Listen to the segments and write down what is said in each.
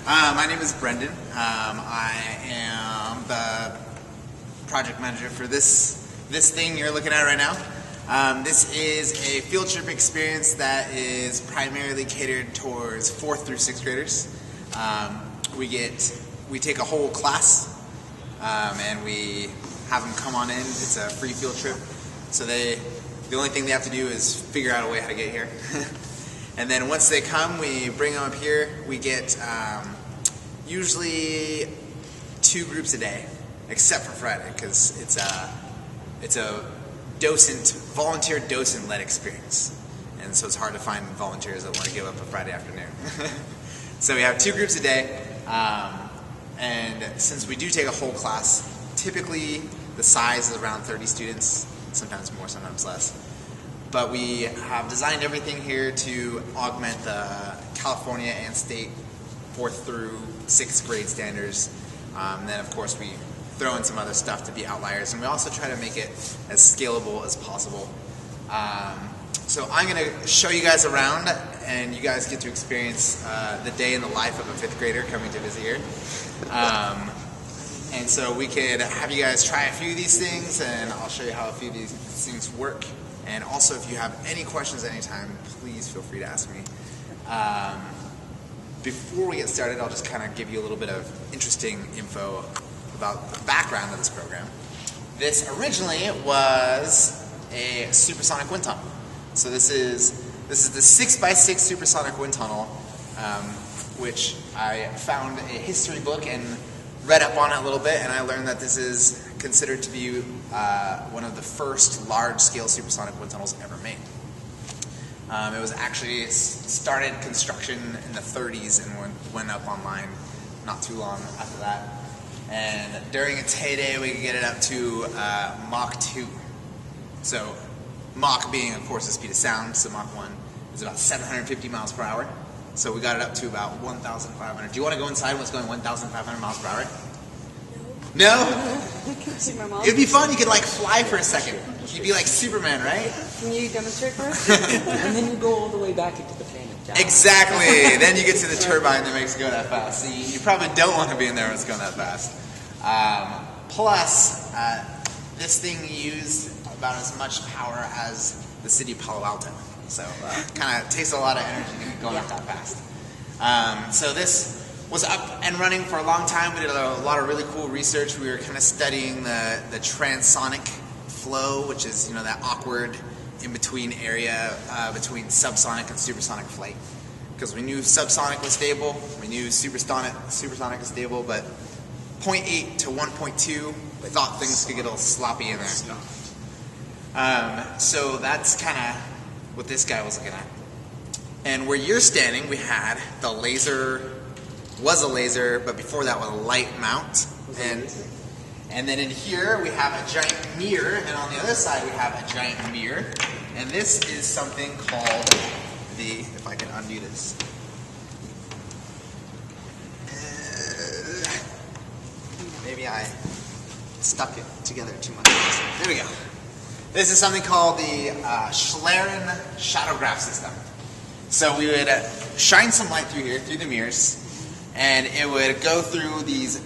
My name is Brenden. I am the project manager for this thing you're looking at right now. This is a field trip experience that is primarily catered towards 4th through 6th graders. We take a whole class and we have them come on in. It's a free field trip, so the only thing they have to do is figure out a way how to get here. And then once they come, we bring them up here. We get usually 2 groups a day, except for Friday, because it's a volunteer docent-led experience, and so it's hard to find volunteers that want to give up a Friday afternoon. So we have 2 groups a day, and since we do take a whole class, typically the size is around 30 students, sometimes more, sometimes less. But we have designed everything here to augment the California and state 4th through 6th grade standards. And then of course we throw in some other stuff to be outliers, and we also try to make it as scalable as possible. So I'm going to show you guys around, and you guys get to experience the day in the life of a 5th grader coming to visit here. And so we could have you guys try a few of these things, and I'll show you how a few of these things work. And also, if you have any questions anytime, please feel free to ask me. Before we get started, I'll just kind of give you a little bit of interesting info about the background of this program. This originally was a supersonic wind tunnel. So this is the 6x6 supersonic wind tunnel, which I found a history book and read up on it a little bit, and I learned that this is considered to be one of the first large-scale supersonic wind tunnels ever made. It was actually started construction in the 30s and went up online not too long after that. And during its heyday, we could get it up to Mach 2. So Mach being, of course, the speed of sound, so Mach 1 is about 750 miles per hour. So we got it up to about 1,500. Do you want to go inside when it's going 1,500 miles per hour? No? It'd be fun. You could like fly for a second. You'd be like Superman, right? Can you demonstrate for us? And then you go all the way back into the fan. Exactly. Then you get to the turbine that makes it go that fast. So you probably don't want to be in there when it's going that fast. Plus, this thing used about as much power as the city of Palo Alto. So kind of takes a lot of energy to get going up that fast. So this was up and running for a long time. We did a lot of really cool research. We were kind of studying the transonic flow, which is, you know, that awkward in-between area between subsonic and supersonic flight. Because we knew subsonic was stable, we knew supersonic was stable, but 0.8 to 1.2, we thought things could get a little sloppy in there. So that's kind of what this guy was looking at. And where you're standing, we had the laser. Was a laser, but before that was a light mount. And then in here we have a giant mirror, and on the other side we have a giant mirror. And this is something called if I can undo this. Maybe I stuck it together too much. There we go. This is something called the Schlerin shadowgraph system. So we would shine some light through here, through the mirrors, and it would go through these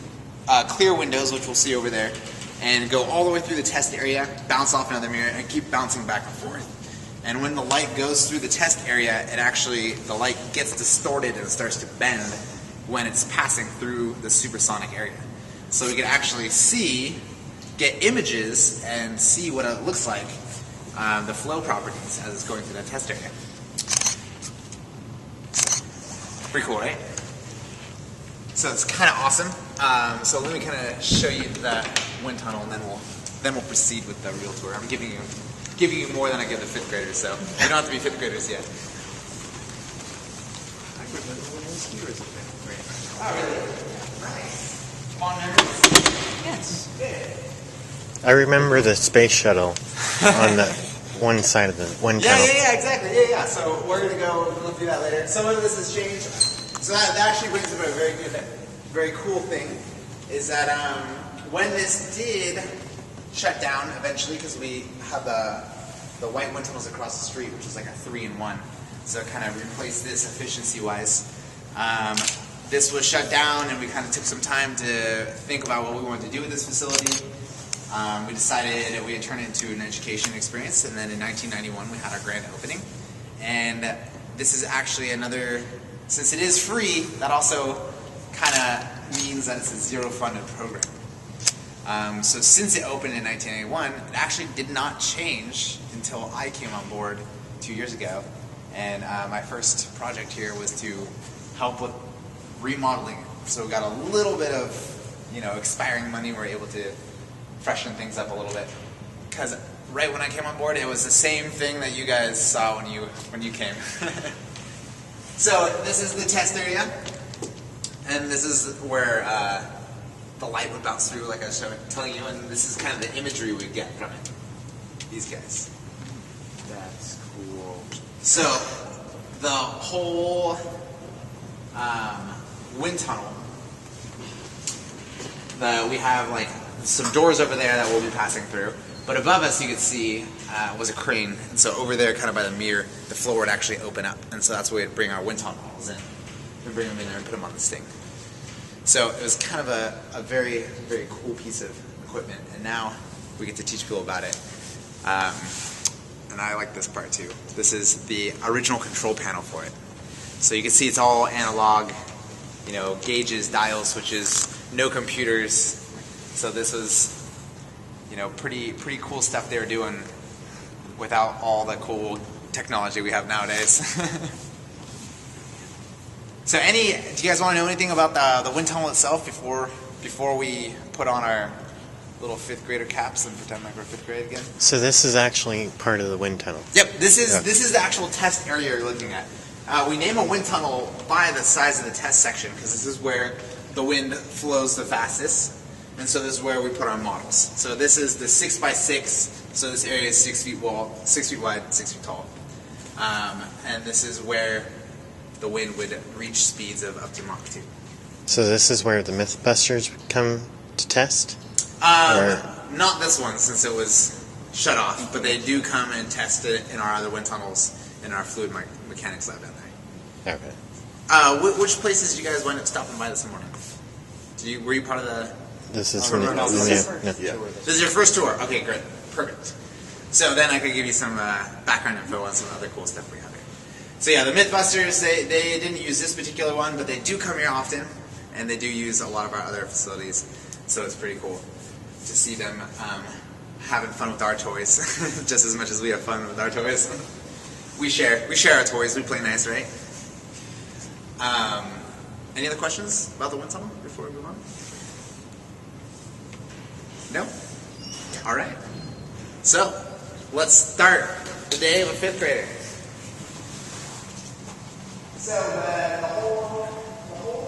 clear windows, which we'll see over there, and go all the way through the test area, bounce off another mirror, and keep bouncing back and forth. And when the light goes through the test area, the light gets distorted and starts to bend when it's passing through the supersonic area. So we can actually get images and see what it looks like, the flow properties as it's going through that test area. Pretty cool, right? So it's kind of awesome. So let me kind of show you the wind tunnel, and then we'll proceed with the real tour. I'm giving you more than I give the 5th graders, so you don't have to be 5th graders yet. I remember when I was here as a 5th grader. Oh, really? Nice. Fond memories? Yes. Good. I remember the space shuttle on the one side of the wind tunnel. Yeah, exactly. Yeah. So we're going to go through that later. Some of this has changed. So that actually brings up a very cool thing, is that when this did shut down eventually, because we had the white wind tunnels across the street, which is like a 3-in-1, so it kind of replaced this efficiency-wise. this was shut down, and we kind of took some time to think about what we wanted to do with this facility. We decided we would turn it into an education experience, and then in 1991 we had our grand opening. And this is actually another, since it is free, that also kind of means that it's a zero-funded program. So since it opened in 1981, it actually did not change until I came on board 2 years ago. And my first project here was to help with remodeling it. So we got a little bit of, expiring money. We were able to freshen things up a little bit. Because right when I came on board, it was the same thing that you guys saw when you came. So this is the test area, and this is where the light would bounce through, like I was telling you, and this is kind of the imagery we get from it. These guys. That's cool. So the whole wind tunnel, we have like some doors over there that we'll be passing through. But above us, you could see, was a crane. And so over there, kind of by the mirror, the floor would actually open up. And so that's where we'd bring our wind tunnel models in. We'd bring them in there and put them on this thing. So it was kind of a very, very cool piece of equipment. And now we get to teach people about it. And I like this part too. This is the original control panel for it. So you can see it's all analog, gauges, dials, switches, no computers. So this was pretty cool stuff they were doing without all the cool technology we have nowadays. So do you guys want to know anything about the wind tunnel itself before we put on our little 5th grader caps and pretend like we're 5th grade again? So this is actually part of the wind tunnel. Yep, this is the actual test area you're looking at. We name a wind tunnel by the size of the test section because this is where the wind flows the fastest. And so this is where we put our models. So this is the 6x6. So this area is 6 feet wide, 6 feet tall. And this is where the wind would reach speeds of up to Mach 2. So this is where the Mythbusters come to test? Not this one, since it was shut off. But they do come and test it in our other wind tunnels in our fluid mechanics lab down there. Okay. Which places did you guys wind up stopping by this morning? Were you part of the... This is This is your first tour. Okay, great. Perfect. So then I could give you some background info on some other cool stuff we have here. So yeah, the Mythbusters, they didn't use this particular one, but they do come here often, and they do use a lot of our other facilities. So it's pretty cool to see them having fun with our toys, just as much as we have fun with our toys. We share our toys. We play nice, right? Any other questions about the wind tunnel before we move on? No? All right. So, let's start the day of a 5th grader. So, the whole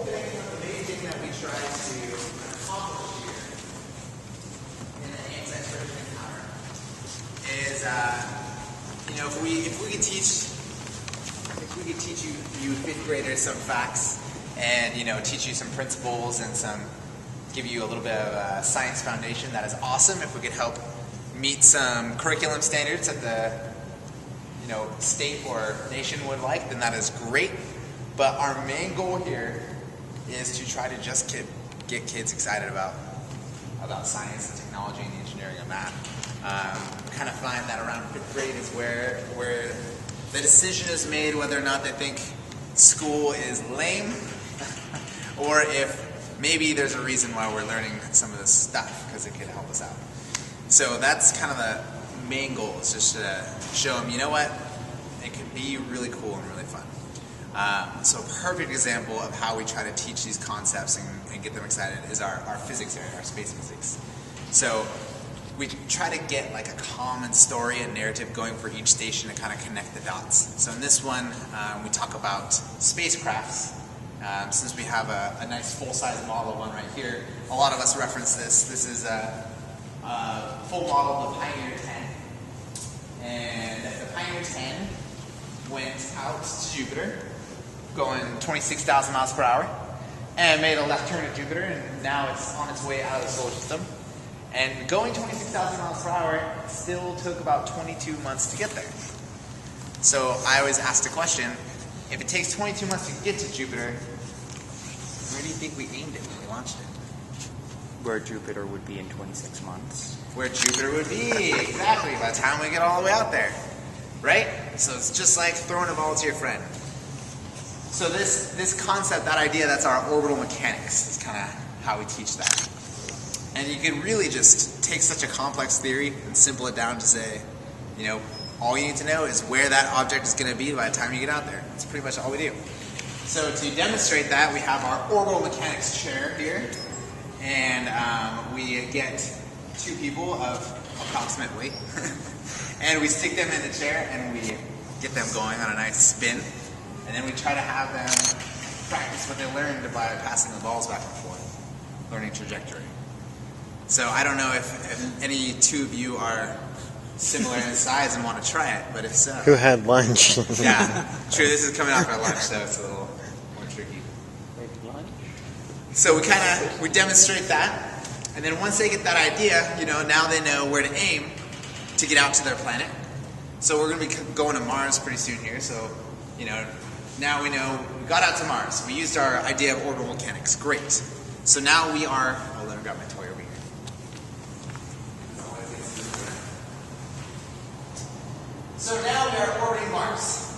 thing, the main thing that we try to accomplish here in the Ames Exploration Encounter is, if we could teach you 5th graders some facts and, teach you some principles and give you a little bit of a science foundation, that is awesome. If we could help meet some curriculum standards that the state or nation would like, then that is great. But our main goal here is to try to just get kids excited about science and technology and engineering and math. We kind of find that around 5th grade is where the decision is made whether or not they think school is lame or if maybe there's a reason why we're learning some of this stuff, because it could help us out. So that's kind of the main goal, is just to show them, you know what, it can be really cool and really fun. So a perfect example of how we try to teach these concepts and get them excited is our physics area, our space physics. So we try to get like a common story and narrative going for each station to kind of connect the dots. So in this one, we talk about spacecrafts. Since we have a nice full-size model of one right here, a lot of us reference this. This is a full model of the Pioneer 10. And the Pioneer 10 went out to Jupiter, going 26,000 miles per hour, and made a left turn at Jupiter, and now it's on its way out of the solar system. And going 26,000 miles per hour still took about 22 months to get there. So I always ask the question, if it takes 22 months to get to Jupiter, do you think we aimed it when we launched it? Where Jupiter would be in 26 months. Where Jupiter would be, exactly, by the time we get all the way out there. Right? So it's just like throwing a ball to your friend. So this concept, that idea, that's our orbital mechanics. It's kind of how we teach that. And you can really just take such a complex theory and simple it down to say, you know, all you need to know is where that object is going to be by the time you get out there. That's pretty much all we do. So to demonstrate that, we have our orbital mechanics chair here. And we get 2 people of approximate weight. And we stick them in the chair and we get them going on a nice spin. And then we try to have them practice what they learned by passing the balls back and forth, learning trajectory. So I don't know if any 2 of you are similar in size and want to try it, but if so. Who had lunch? Yeah, true, this is coming out for lunch, so it's a little more tricky. So we demonstrate that, and then once they get that idea, you know, now they know where to aim to get out to their planet. So we're going to be going to Mars pretty soon here, so, you know, now we know we got out to Mars. We used our idea of orbital mechanics. Great. So now we are, oh, let me grab my toy over here. So now we are orbiting Mars.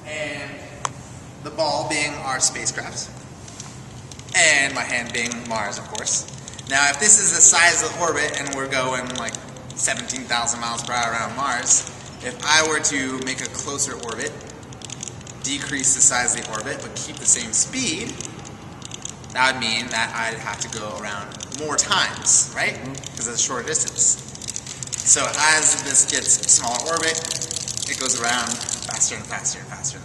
And the ball being our spacecraft. And my hand being Mars, of course. Now, if this is the size of the orbit and we're going like 17,000 miles per hour around Mars, if I were to make a closer orbit, decrease the size of the orbit, but keep the same speed, that would mean that I'd have to go around more times, right? Because it's a shorter distance. So as this gets a smaller orbit, it goes around faster and faster and faster.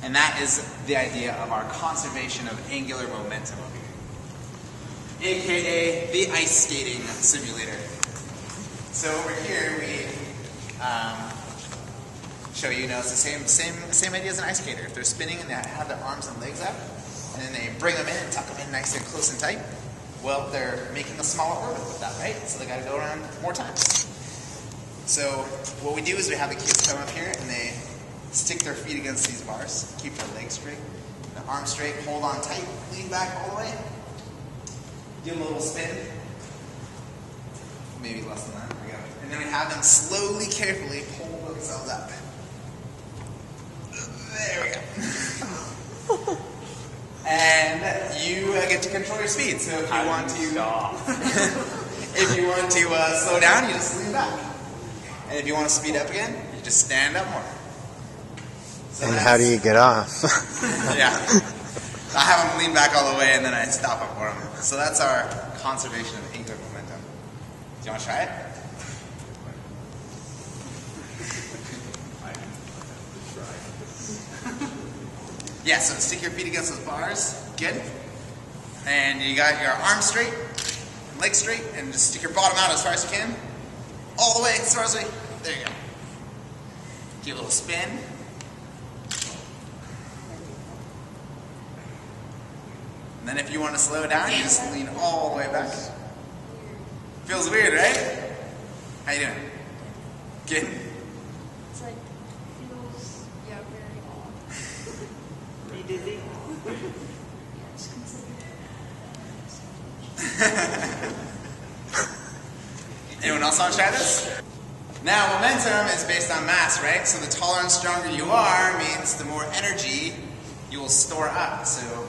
And that is the idea of our conservation of angular momentum over here, aka the ice skating simulator. So over here we show you, it's the same idea as an ice skater. If they're spinning and they have their arms and legs up, and then they bring them in and tuck them in nice and close and tight, well, they're making a smaller orbit with that, right? So they got to go around more times. So what we do is we have the kids come up here and they stick their feet against these bars, keep their legs straight, their arms straight, hold on tight, lean back all the way, give them a little spin, maybe less than that, there we go. And then we have them slowly, carefully pull themselves up. There we go. And you get to control your speed. So if you want to slow down, you just lean back. And if you want to speed up again, you just stand up more. So and how do you get off? Yeah. I have them lean back all the way and then I stop up for them. So that's our conservation of angular momentum. Do you want to try it? Yeah, so stick your feet against those bars. Good. And you got your arms straight, legs straight, and just stick your bottom out as far as you can. All the way, as far as you can. There you go. Give a little spin. And then if you want to slow down, you just lean all the way back. Feels weird, right? How you doing? Good? It's like, feels, very off. Are you dizzy? Yeah, just consider Anyone else want to try this? Now, momentum is based on mass, right? So the taller and stronger you are means the more energy you will store up. So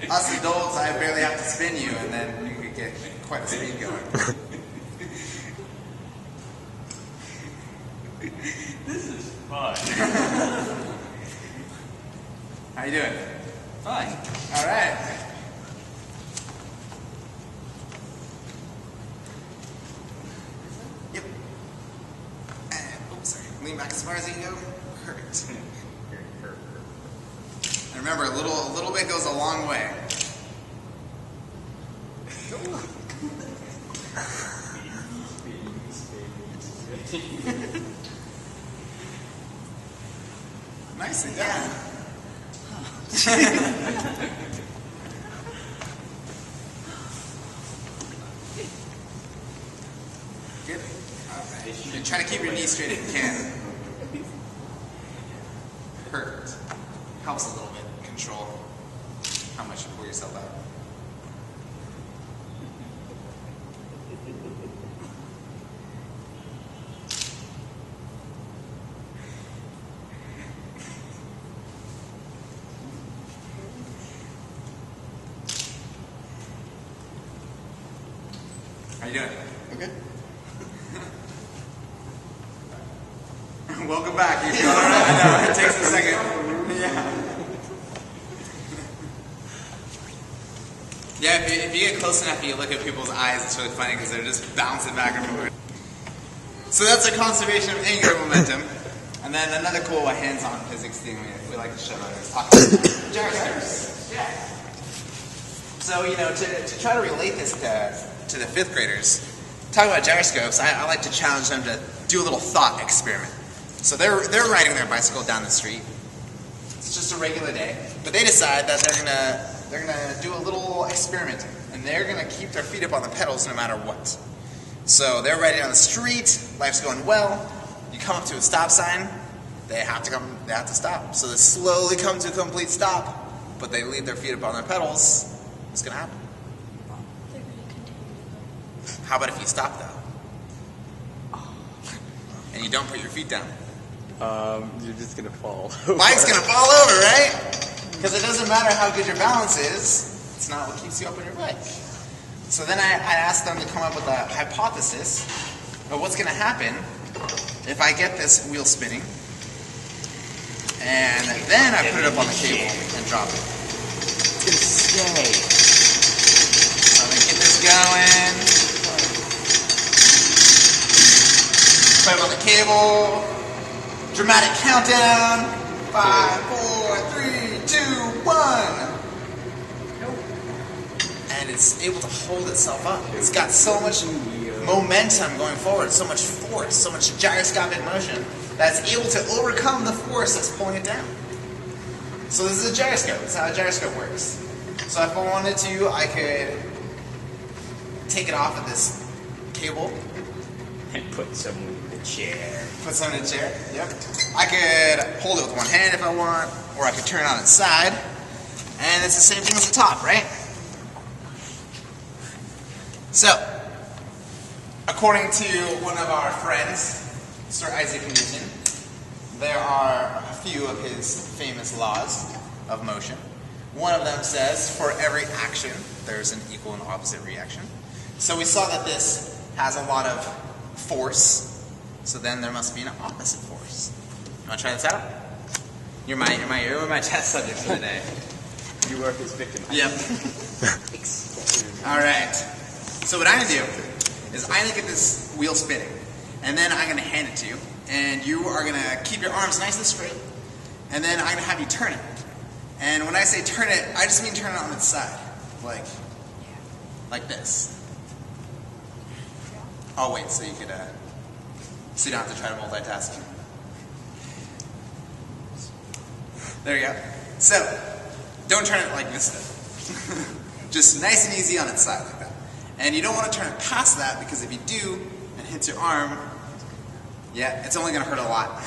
us adults, I barely have to spin you, and then you could get quite a speed going. This is fun. How you doing? Fine. All right. Yep. And, sorry. Lean back as far as you can go. Perfect. And remember, a little bit goes a long way. Nicely done. Good. All right. And try to keep your knees straight if you can. Perfect. helps a little bit control how much you pull yourself out. How you doing? Okay. Welcome back. You feel all right? I know, it takes a second. Yeah. Yeah, if you get close enough and you look at people's eyes, it's really funny because they're just bouncing back and forth. So that's a conservation of angular momentum. And then another cool hands-on physics thing we like to show is talking about gyroscopes. Yeah. So, you know, to try to relate this to the 5th graders, talking about gyroscopes, I like to challenge them to do a little thought experiment. So they're riding their bicycle down the street. It's just a regular day, but they decide that they're gonna do a little experiment, and they're gonna keep their feet up on the pedals no matter what. So they're riding down the street. Life's going well. You come up to a stop sign. They have to stop. So they slowly come to a complete stop, but they leave their feet up on their pedals. What's gonna happen? They're going to continue to go. How about if you stop though? And you don't put your feet down? You're just gonna fall. Bike's gonna fall over, right? Because it doesn't matter how good your balance is, it's not what keeps you up on your bike. So then I asked them to come up with a hypothesis of what's gonna happen if I get this wheel spinning, and then I put it up on the cable and drop it. It's gonna stay. So I'm gonna get this going, put it on the cable, dramatic countdown, 5, 4, 3, 2, 1. And it's able to hold itself up. It's got so much momentum going forward, so much force, so much gyroscopic motion that it's able to overcome the force that's pulling it down. So this is a gyroscope. This is how a gyroscope works. So if I wanted to, I could take it off of this cable. And put some in the chair. Put some in a chair, yep. I could hold it with one hand if I want, or I could turn it on its side. And it's the same thing as the top, right? So, according to one of our friends, Sir Isaac Newton, there are a few of his famous laws of motion. One of them says, for every action, there's an equal and opposite reaction. So we saw that this has a lot of force, so then there must be an opposite force. You want to try this out? You're my test subject for the day. You work as victim. Yep. All right. So what I'm going to do is I'm going to get this wheel spinning, and then I'm going to hand it to you, and you are going to keep your arms nice and straight, and then I'm going to have you turn it. And when I say turn it, I just mean turn it on its side, like this. Oh wait, so you could, so you don't have to try to multitask. There you go. So, don't turn it like this though. Just nice and easy on its side like that. And you don't want to turn it past that, because if you do, and it hits your arm, yeah, it's only going to hurt a lot.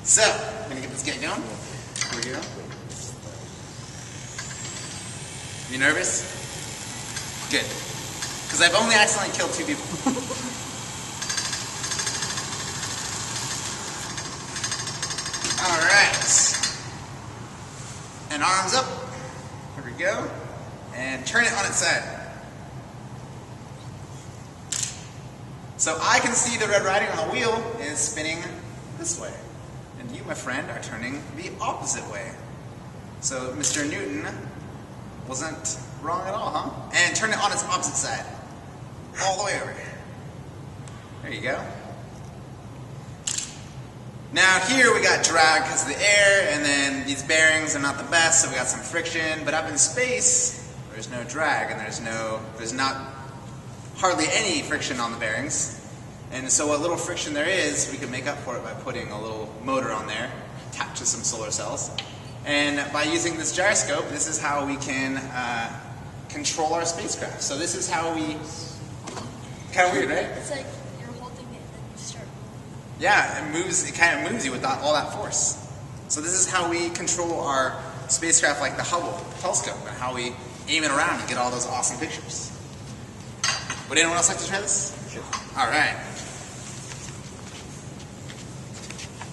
So, I'm going to get this guy going. Here we go. You nervous? Good. Because I've only accidentally killed 2 people. Alright. And arms up. Here we go. And turn it on its side. So I can see the red writing on the wheel is spinning this way. And you, my friend, are turning the opposite way. So Mr. Newton wasn't wrong at all, huh? And turn it on its opposite side. All the way over. There you go. Now here we got drag because of the air, and then these bearings are not the best, so we got some friction. But up in space, there's no drag, and there's not hardly any friction on the bearings. And so what little friction there is, we can make up for it by putting a little motor on there, attached to some solar cells. And by using this gyroscope, this is how we can control our spacecraft. So this is how we... Kind of weird, right? It's like you're holding it and then you start moving. Yeah, it kind of moves you with all that force. So this is how we control our spacecraft like the Hubble telescope and how we aim it around and get all those awesome pictures. Would anyone else like to try this? Sure. All right.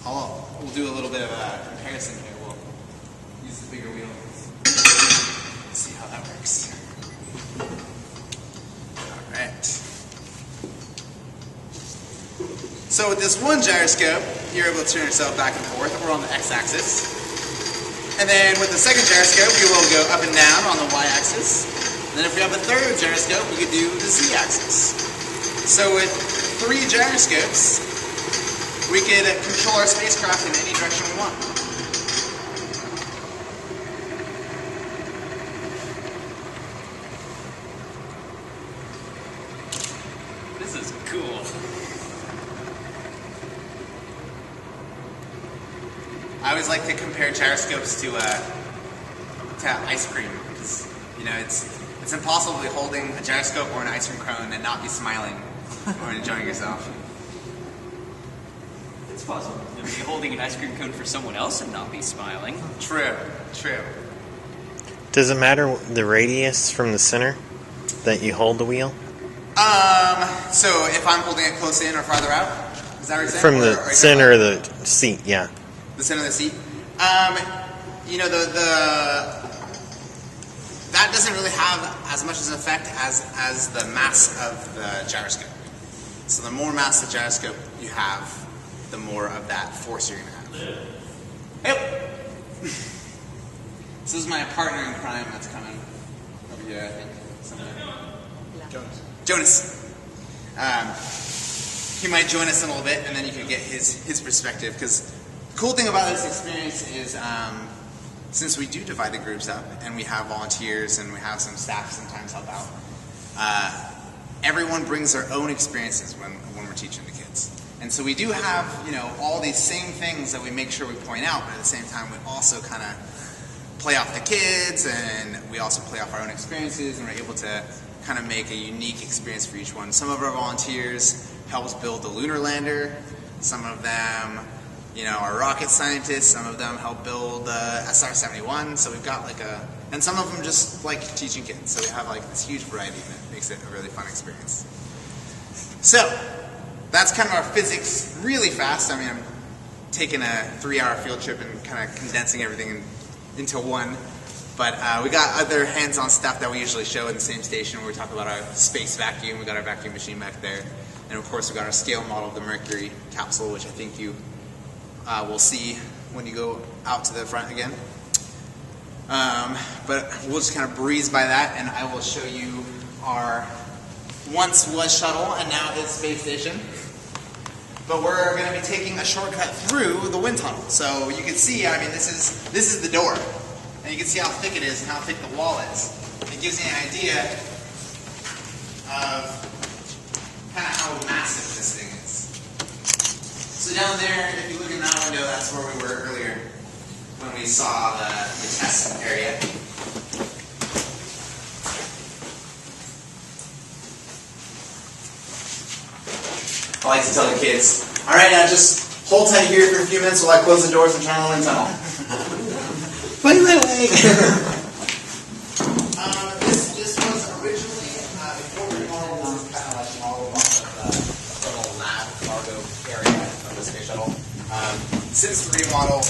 We'll do a little bit of a comparison here. We'll use the bigger wheel. See how that works. All right. So with this one gyroscope, you're able to turn yourself back and forth. We're on the x-axis. And then with the second gyroscope, you will go up and down on the y-axis. And then if we have a third gyroscope, we could do the z-axis. So with 3 gyroscopes, we could control our spacecraft in any direction we want. This is cool. I always like to compare gyroscopes to ice cream because it's impossible to be holding a gyroscope or an ice cream cone and not be smiling or enjoying yourself. It's possible to be holding an ice cream cone for someone else and not be smiling. True. Does it matter the radius from the center that you hold the wheel? So if I'm holding it close in or farther out, is that what you're saying? From the center of the seat, yeah. The center of the seat. That doesn't really have as much as an effect as the mass of the gyroscope. So the more mass of the gyroscope you have, the more of that force you're going to have. Yep. This is my partner in crime that's coming over here, I think. Jonas. He might join us in a little bit, and then you can get his perspective. Because the cool thing about this experience is, since we do divide the groups up, and we have volunteers, and we have some staff sometimes help out, everyone brings their own experiences when we're teaching the kids. And so we do have, all these same things that we make sure we point out, but at the same time we also kind of play off the kids, and we also play off our own experiences, and we're able to kind of make a unique experience for each one. Some of our volunteers help us build the lunar lander. Some of them, are rocket scientists. Some of them help build SR-71. So we've got and some of them just like teaching kids. So we have this huge variety that makes it a really fun experience. So that's kind of our physics really fast. I mean, I'm taking a 3-hour field trip and kind of condensing everything into one. But we got other hands-on stuff that we usually show in the same station where we talk about our space vacuum. We got our vacuum machine back there. And of course we got our scale model of the Mercury capsule, which I think you will see when you go out to the front again. But we'll just kind of breeze by that, and I will show you our once was shuttle and now is space station. But we're going to be taking a shortcut through the wind tunnel. So you can see, this is the door. And you can see how thick it is and how thick the wall is. It gives you an idea of kind of how massive this thing is. So down there, if you look in that window, that's where we were earlier when we saw the test area. I like to tell the kids, all right, now just hold tight here for a few minutes while I close the doors and turn on the wind tunnel. Play that way. This was originally, before we remodeled, this was kind of like modeled off of the little lab cargo area of the space shuttle. Since the remodel,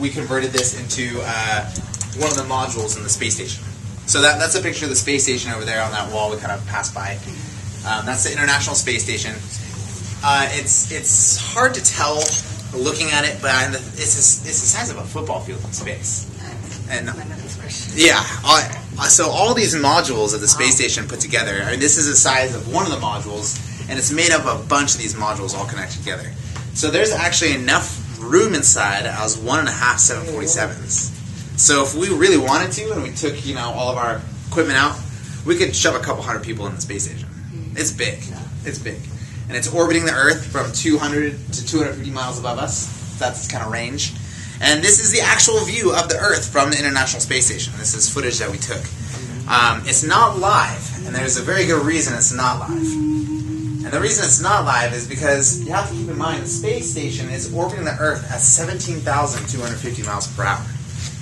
we converted this into one of the modules in the space station. So that's a picture of the space station over there on that wall we kind of passed by. That's the International Space Station. It's hard to tell looking at it, but it's the size of a football field in space. And yeah, so all these modules of the space station put together, this is the size of one of the modules, and it's made up of a bunch of these modules all connected together. So there's actually enough room inside as 1.5 747s. So if we really wanted to, and we took all of our equipment out, we could shove a couple hundred people in the space station. It's big. It's big. And it's orbiting the Earth from 200 to 250 miles above us. That's its kind of range. And this is the actual view of the Earth from the International Space Station. This is footage that we took. It's not live, and there's a very good reason it's not live. And the reason it's not live is because you have to keep in mind the space station is orbiting the Earth at 17,250 miles per hour.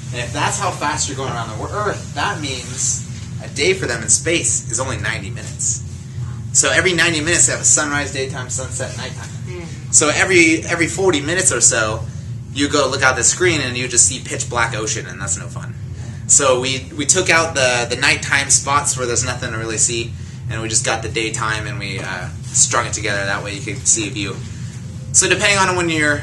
And if that's how fast you're going around the Earth, that means a day for them in space is only 90 minutes. So every 90 minutes they have a sunrise, daytime, sunset, nighttime. So every 40 minutes or so, you go look out the screen and you just see pitch black ocean, and that's no fun. So we took out the nighttime spots where there's nothing to really see, and we just got the daytime and we strung it together. That way you can see a view. So depending on when you're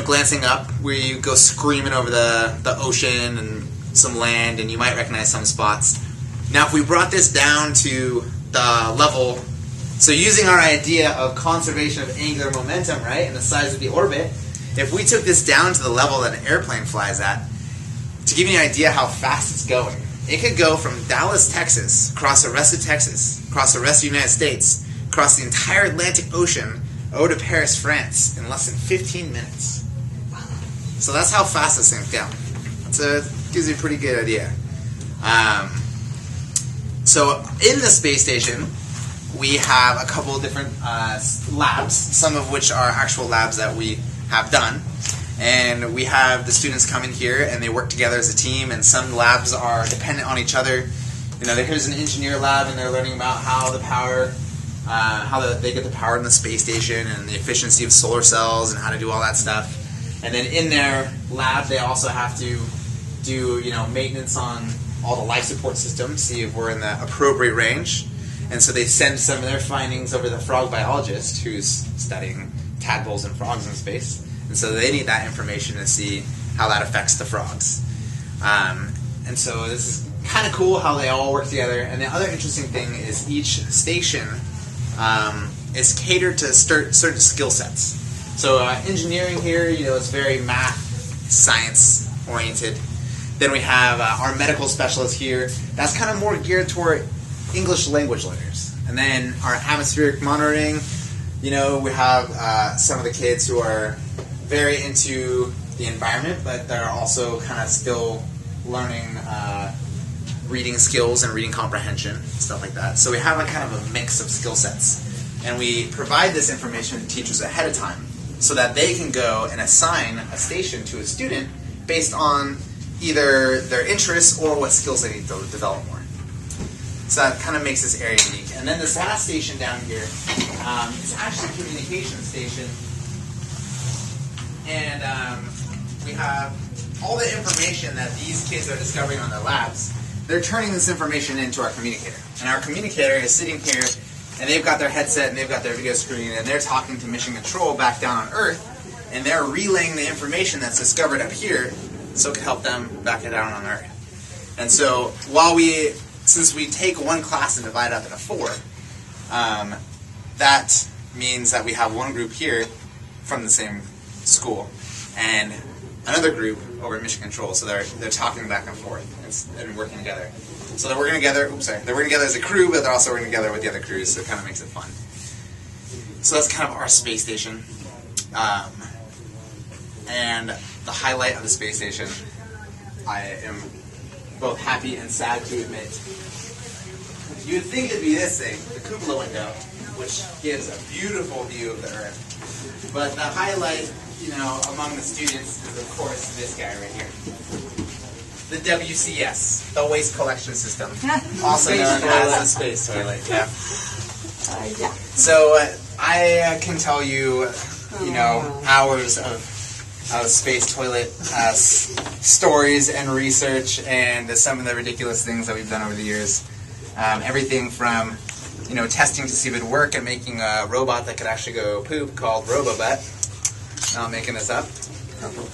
glancing up, where you go screaming over the ocean and some land, and you might recognize some spots. Now if we brought this down to the level, so using our idea of conservation of angular momentum, right, and the size of the orbit, if we took this down to the level that an airplane flies at, to give you an idea how fast it's going, it could go from Dallas, Texas, across the rest of Texas, across the rest of the United States, across the entire Atlantic Ocean, over to Paris, France, in less than 15 minutes. So that's how fast this thing's going. Gives you a pretty good idea. So in the space station, we have a couple of different labs, some of which are actual labs that we have done. And we have the students come in here and they work together as a team, and some labs are dependent on each other. Here's an engineer lab and they're learning about how they get the power in the space station and the efficiency of solar cells and how to do all that stuff. And then in their lab they also have to do maintenance on all the life support systems, see if we're in the appropriate range. And so they send some of their findings over to the frog biologist who's studying tadpoles and frogs in space. And so they need that information to see how that affects the frogs. And so this is kind of cool how they all work together. And the other interesting thing is each station is catered to certain skill sets. So engineering here, is very math, science oriented. Then we have our medical specialist here. That's kind of more geared toward English language learners. And then our atmospheric monitoring, we have some of the kids who are very into the environment, but they're also kind of still learning reading skills and reading comprehension, stuff like that. So we have a kind of a mix of skill sets. And we provide this information to teachers ahead of time so that they can go and assign a station to a student based on either their interests or what skills they need to develop more. So that kind of makes this area unique. And then this last station down here is actually a communication station. And we have all the information that these kids are discovering on their labs. They're turning this information into our communicator. And our communicator is sitting here, and they've got their headset, and they've got their video screen, and they're talking to Mission Control back down on Earth, and they're relaying the information that's discovered up here so it can help them back it down on Earth. And so since we take one class and divide it up into 4, that means that we have one group here from the same school and another group over at Mission Control. So they're talking back and forth and working together. So they're working together. They're working together as a crew, but they're also working together with the other crews. So it kind of makes it fun. So that's kind of our space station. And the highlight of the space station, I am both happy and sad to admit. You would think it'd be this thing, the cupola window, which gives a beautiful view of the Earth. But the highlight, among the students is, of course, this guy right here. The WCS, the Waste Collection System, also known as the space toilet. Yeah. Yeah. So I can tell you, hours of space toilet stories and research, and some of the ridiculous things that we've done over the years. Everything from, testing to see if it would work and making a robot that could actually go poop called RoboButt. Not making this up.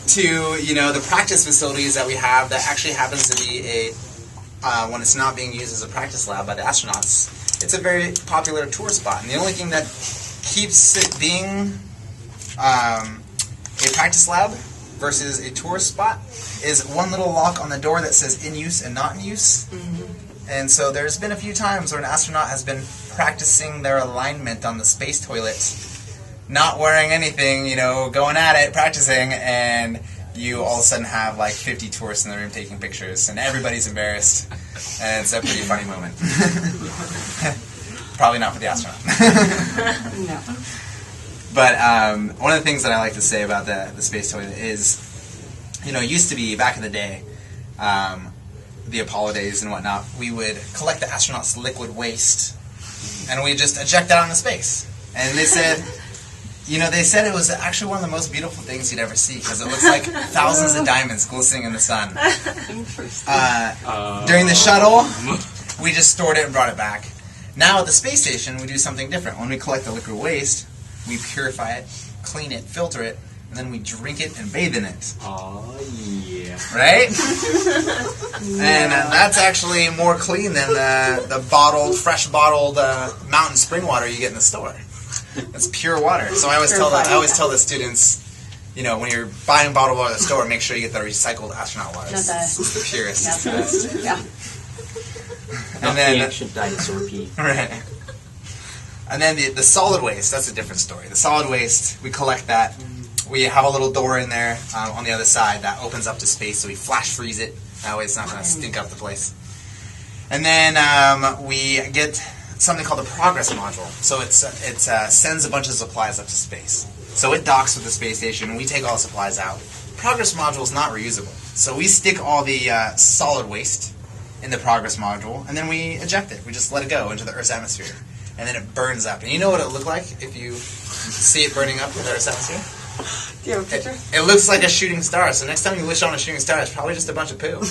To, the practice facilities that we have that actually happens to be when it's not being used as a practice lab by the astronauts, it's a very popular tour spot. And the only thing that keeps it being a practice lab versus a tour spot is one little lock on the door that says in use and not in use. Mm-hmm. And so there's been a few times where an astronaut has been practicing their alignment on the space toilet, not wearing anything, going at it, practicing, and you all of a sudden have like 50 tourists in the room taking pictures, and everybody's embarrassed, and it's a pretty funny moment. Probably not for the astronaut. No. But one of the things that I like to say about the space toilet is, you know, it used to be, back in the day, the Apollo days and whatnot, we would collect the astronauts' liquid waste, and we'd just eject that into space. And they said, you know, they said it was actually one of the most beautiful things you'd ever see, because it looks like thousands of diamonds glistening in the sun. During the shuttle, we just stored it and brought it back. Now at the space station, we do something different. When we collect the liquid waste, we purify it, clean it, filter it, and then we drink it and bathe in it. Oh, yeah. Right? And that's actually more clean than the bottled, fresh bottled mountain spring water you get in the store. It's pure water. So I always tell the students, you know, when you're buying bottled water at the store, make sure you get the recycled astronaut water. It's the purest. It's the best. Yeah. And then the ancient dinosaur pee. Right. And then the solid waste, that's a different story. The solid waste, we collect that. We have a little door in there on the other side that opens up to space, so we flash freeze it. That way it's not going to stink up the place. And then we get something called the Progress Module. So it sends a bunch of supplies up to space. So it docks with the space station, and we take all the supplies out. Progress Module is not reusable. So we stick all the solid waste in the Progress Module, and then we eject it. We just let it go into the Earth's atmosphere. And then it burns up. And you know what it looked like if you see it burning up in the Earth's atmosphere? Do you have a picture? It looks like a shooting star. So next time you wish on a shooting star, it's probably just a bunch of poo.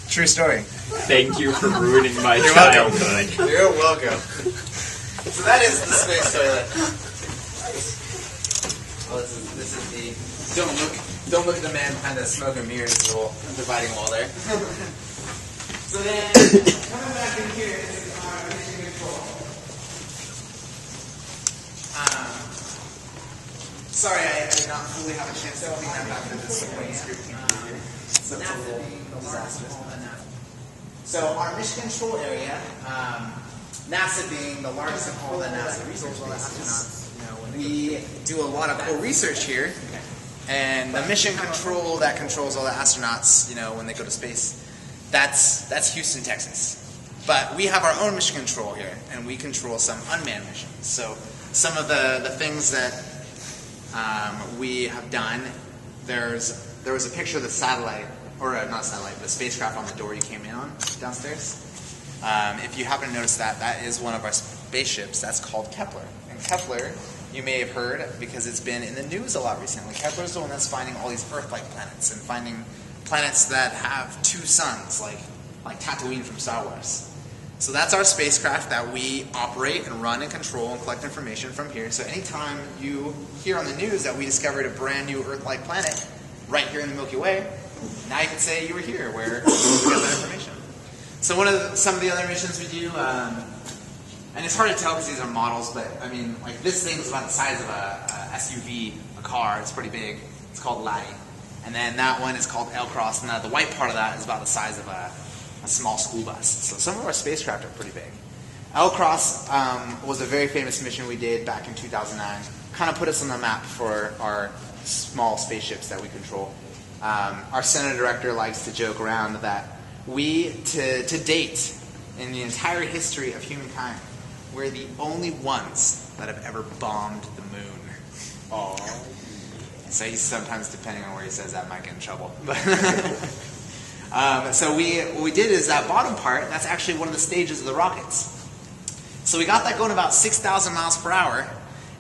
True story. Thank you for ruining my You're childhood. welcome. You're welcome. So that is the space toilet. Well, this is the don't look at the man behind the smoke and mirrors little dividing wall there. So then coming back in here is our mission control. Sorry, I did not fully have a chance to clean that back to this point. So it's a little disastrous. So our mission control area, NASA being the largest of all the NASA research bases, we do a lot of cool research here, and the mission control that controls all the astronauts, you know, when they go to space, that's Houston, Texas. But we have our own mission control here, and we control some unmanned missions. So some of the things that we have done, there was a picture of the satellite, or not satellite, the spacecraft on the door you came in on downstairs. If you happen to notice that, that is one of our spaceships. That's called Kepler. And Kepler, you may have heard, because it's been in the news a lot recently. Kepler is the one that's finding all these Earth-like planets, and finding planets that have two suns, like Tatooine from Star Wars. So that's our spacecraft that we operate and run and control and collect information from here. So anytime you hear on the news that we discovered a brand new Earth-like planet right here in the Milky Way, now you can say you were here where we got that information. So some of the other missions we do, and it's hard to tell because these are models, but I mean, like this thing is about the size of a SUV, a car. It's pretty big. It's called Laddie. And then that one is called L-Cross, and the white part of that is about the size of a small school bus. So some of our spacecraft are pretty big. L-Cross was a very famous mission we did back in 2009. Kind of put us on the map for our small spaceships that we control. Our center director likes to joke around that we, to date, in the entire history of humankind, we're the only ones that have ever bombed the moon. Oh. So he's sometimes, depending on where he says that, might get in trouble. So what we did is that bottom part, that's actually one of the stages of the rockets. So we got that going about 6,000 miles per hour,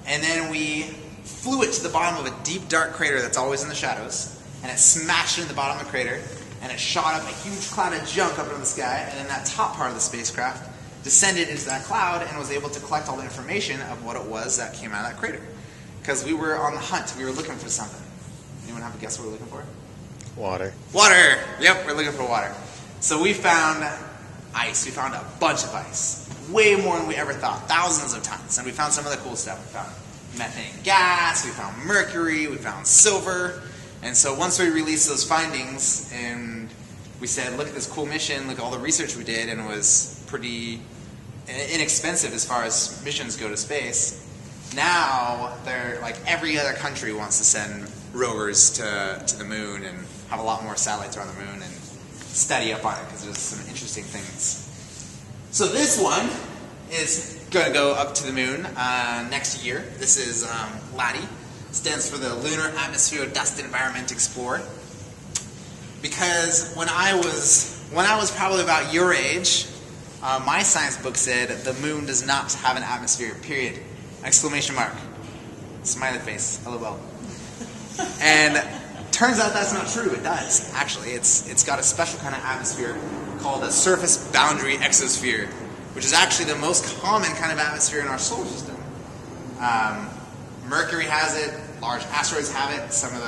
and then we flew it to the bottom of a deep, dark crater that's always in the shadows, and it smashed into the bottom of the crater, and it shot up a huge cloud of junk up into the sky, and then that top part of the spacecraft descended into that cloud and was able to collect all the information of what it was that came out of that crater. Because we were on the hunt, we were looking for something. Anyone have a guess what we're looking for? Water. Water! Yep, we're looking for water. So we found ice. We found a bunch of ice. Way more than we ever thought. Thousands of tons. And we found some of the cool stuff. We found methane gas, we found mercury, we found silver. And so once we released those findings and we said, look at this cool mission, look at all the research we did, and it was pretty inexpensive as far as missions go to space. Now, they're like every other country wants to send rovers to the moon and have a lot more satellites around the moon and study up on it because there's some interesting things. So this one is going to go up to the moon next year. This is LADEE. Stands for the Lunar Atmosphere Dust Environment Explorer. Because when I was probably about your age, my science book said the moon does not have an atmosphere, period. Exclamation mark. Smiley face, LOL. And turns out that's not true. It does, actually. It's got a special kind of atmosphere called a surface boundary exosphere, which is actually the most common kind of atmosphere in our solar system. Mercury has it, large asteroids have it, some of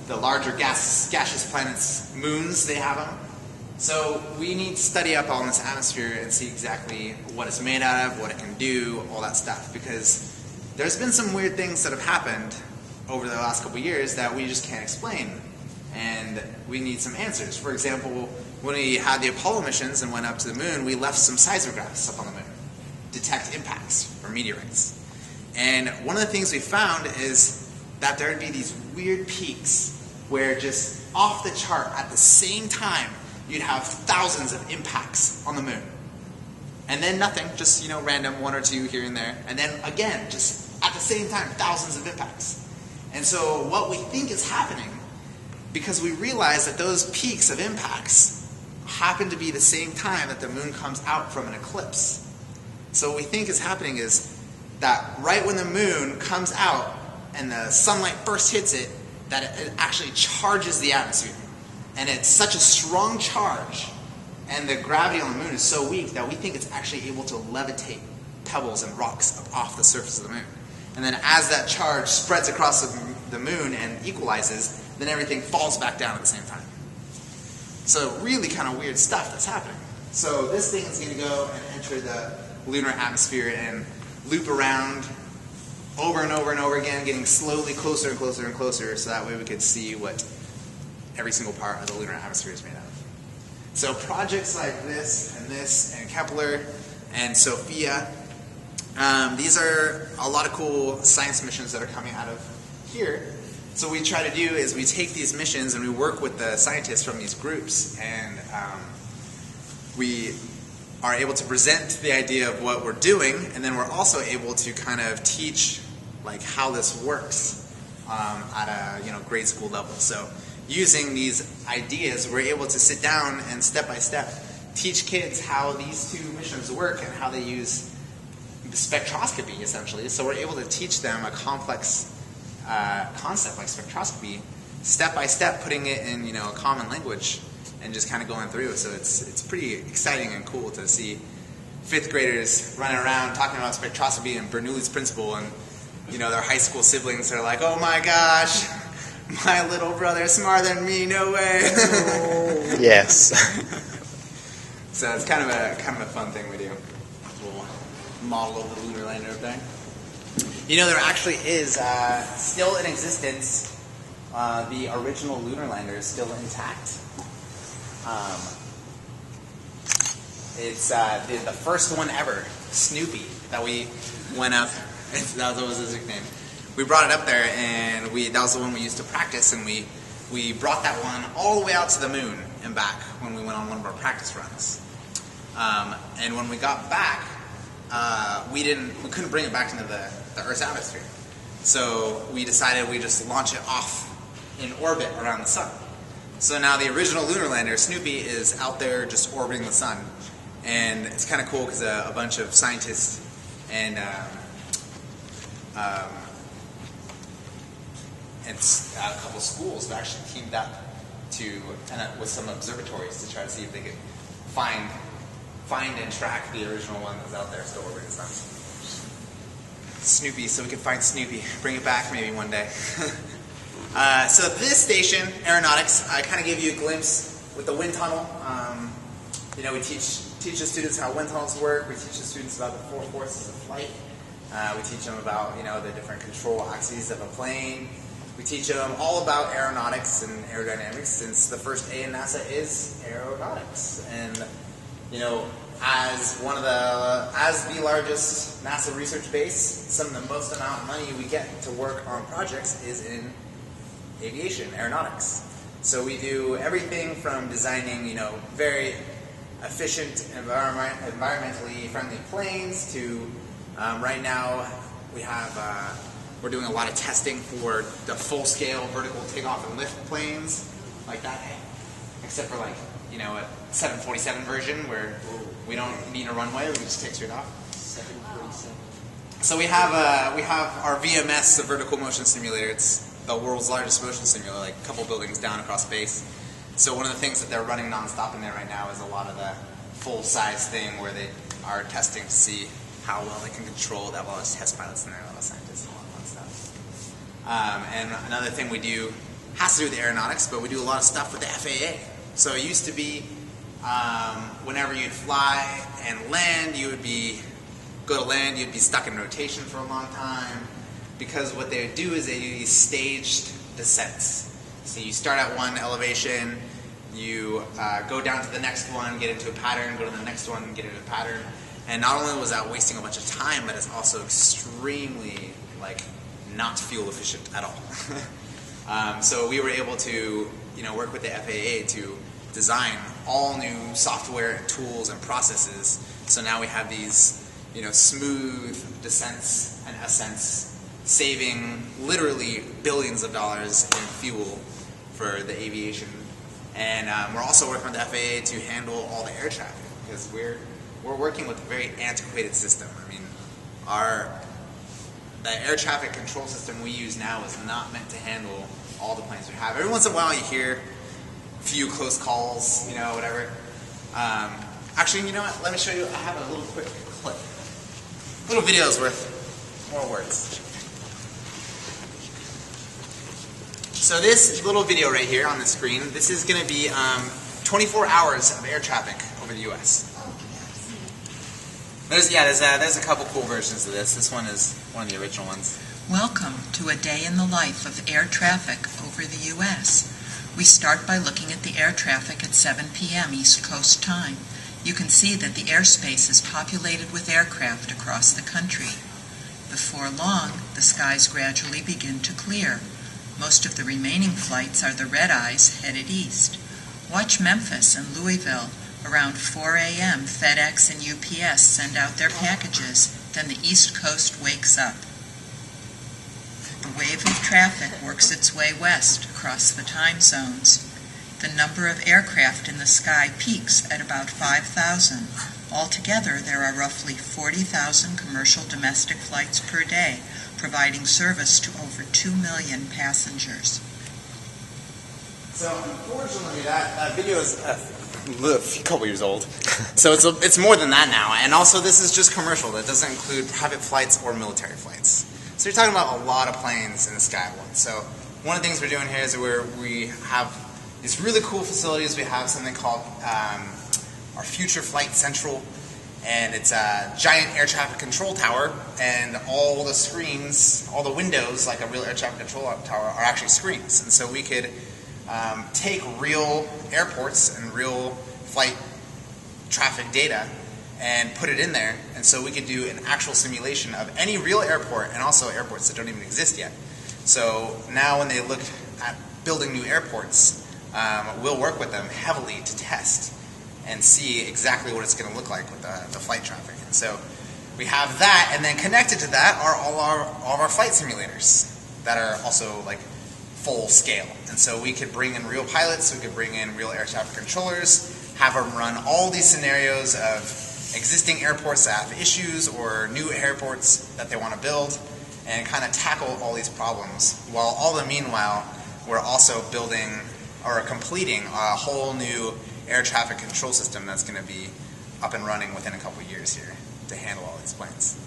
the larger gaseous planets, moons, they have them. So we need to study up on this atmosphere and see exactly what it's made out of, what it can do, all that stuff, because there's been some weird things that have happened over the last couple of years that we just can't explain, and we need some answers. For example, when we had the Apollo missions and went up to the moon, we left some seismographs up on the moon, detect impacts or meteorites. And one of the things we found is that there would be these weird peaks where just off the chart at the same time you'd have thousands of impacts on the moon. And then nothing, just random one or two here and there. And then again, just at the same time, thousands of impacts. And so what we think is happening, because we realize that those peaks of impacts happen to be the same time that the moon comes out from an eclipse. So what we think is happening is that right when the moon comes out and the sunlight first hits it, that it actually charges the atmosphere. And it's such a strong charge, and the gravity on the moon is so weak that we think it's actually able to levitate pebbles and rocks up off the surface of the moon. And then as that charge spreads across the moon and equalizes, then everything falls back down at the same time. So really kind of weird stuff that's happening. So this thing is going to go and enter the lunar atmosphere and loop around over and over and over again, getting slowly closer and closer and closer, so that way we could see what every single part of the lunar atmosphere is made out of. So projects like this and Kepler and Sophia, these are a lot of cool science missions that are coming out of here. So what we try to do is we take these missions and we work with the scientists from these groups, and we are able to present the idea of what we're doing, and then we're also able to kind of teach like how this works at a grade school level. So using these ideas, we're able to sit down and step by step teach kids how these two missions work and how they use spectroscopy, essentially. So we're able to teach them a complex concept like spectroscopy, step by step, putting it in a common language and just kind of going through. So it's pretty exciting and cool to see fifth graders running around talking about spectroscopy and Bernoulli's principle, and their high school siblings are like, "Oh my gosh, my little brother is smarter than me, no way." Yes. So it's kind of a fun thing we do. A little model of the lunar lander up there. There actually is still in existence. The original lunar lander is still intact. It's the first one ever, Snoopy, that we went up. That was his nickname. We brought it up there, and that was the one we used to practice, and we brought that one all the way out to the moon and back when we went on one of our practice runs. And when we got back, we couldn't bring it back into the Earth's atmosphere. So we decided we'd just launch it off in orbit around the sun. So now the original lunar lander, Snoopy, is out there just orbiting the sun. And it's kind of cool because a bunch of scientists and a couple schools have actually teamed up with some observatories to try to see if they could find and track the original one that was out there still orbiting the sun. Snoopy, so we can find Snoopy, bring it back maybe one day. So this station, aeronautics, I kind of gave you a glimpse with the wind tunnel. We teach the students how wind tunnels work. We teach the students about the four forces of flight. We teach them about the different control axes of a plane. We teach them all about aeronautics and aerodynamics, since the first A in NASA is aeronautics. And as the largest NASA research base, some of the most amount of money we get to work on projects is in aviation, aeronautics. So we do everything from designing, very efficient, environmentally friendly planes to right now we're doing a lot of testing for the full-scale vertical takeoff and lift planes like that, except for like, you know, a 747 version where we don't need a runway, we can just take straight off. 747. So we have our VMS, the vertical motion simulator. It's the world's largest motion simulator, like a couple buildings down across space. So one of the things that they're running nonstop in there right now is a lot of the full-size thing where they are testing to see how well they can control that. Well, there's test pilots in there, a lot of scientists, and all that fun stuff. And another thing we do has to do with aeronautics, but we do a lot of stuff with the FAA. So it used to be whenever you'd fly and land, you'd be stuck in rotation for a long time, because what they would do is they do these staged descents. So you start at one elevation, you go down to the next one, get into a pattern, go to the next one, get into a pattern. And not only was that wasting a bunch of time, but it's also extremely, like, not fuel efficient at all. So we were able to, you know, work with the FAA to design all new software, tools, and processes. So now we have these, you know, smooth descents and ascents, saving literally billions of dollars in fuel for the aviation. And we're also working with the FAA to handle all the air traffic, because we're working with a very antiquated system. I mean, the air traffic control system we use now is not meant to handle all the planes we have. Every once in a while you hear a few close calls, you know, whatever. Actually, you know what? Let me show you. I have a little quick clip. Little video's worth more words. So this little video right here on the screen, this is going to be 24 hours of air traffic over the U.S. There's a couple cool versions of this. This one is one of the original ones. Welcome to a day in the life of air traffic over the U.S. We start by looking at the air traffic at 7 p.m. East Coast time. You can see that the airspace is populated with aircraft across the country. Before long, the skies gradually begin to clear. Most of the remaining flights are the red-eyes headed east. Watch Memphis and Louisville. Around 4 a.m., FedEx and UPS send out their packages. Then the East Coast wakes up. The wave of traffic works its way west across the time zones. The number of aircraft in the sky peaks at about 5,000. Altogether, there are roughly 40,000 commercial domestic flights per day, providing service to over 2 million passengers. So unfortunately, that video is a couple years old. So it's more than that now. And also, this is just commercial. That doesn't include private flights or military flights. So you're talking about a lot of planes in the sky at once. So one of the things we're doing here is we have these really cool facilities. We have something called our Future Flight Central, and it's a giant air traffic control tower, and all the screens, all the windows, like a real air traffic control tower, are actually screens. And so we could take real airports and real flight traffic data and put it in there, and so we could do an actual simulation of any real airport, and also airports that don't even exist yet. So now when they look at building new airports, we'll work with them heavily to test and see exactly what it's going to look like with the flight traffic. And so we have that, and then connected to that are all of our flight simulators that are also like full scale. And so we could bring in real pilots, we could bring in real air traffic controllers, have them run all these scenarios of existing airports that have issues or new airports that they want to build, and kind of tackle all these problems. While all the meanwhile, we're also building or completing a whole new air traffic control system that's going to be up and running within a couple years here to handle all these planes.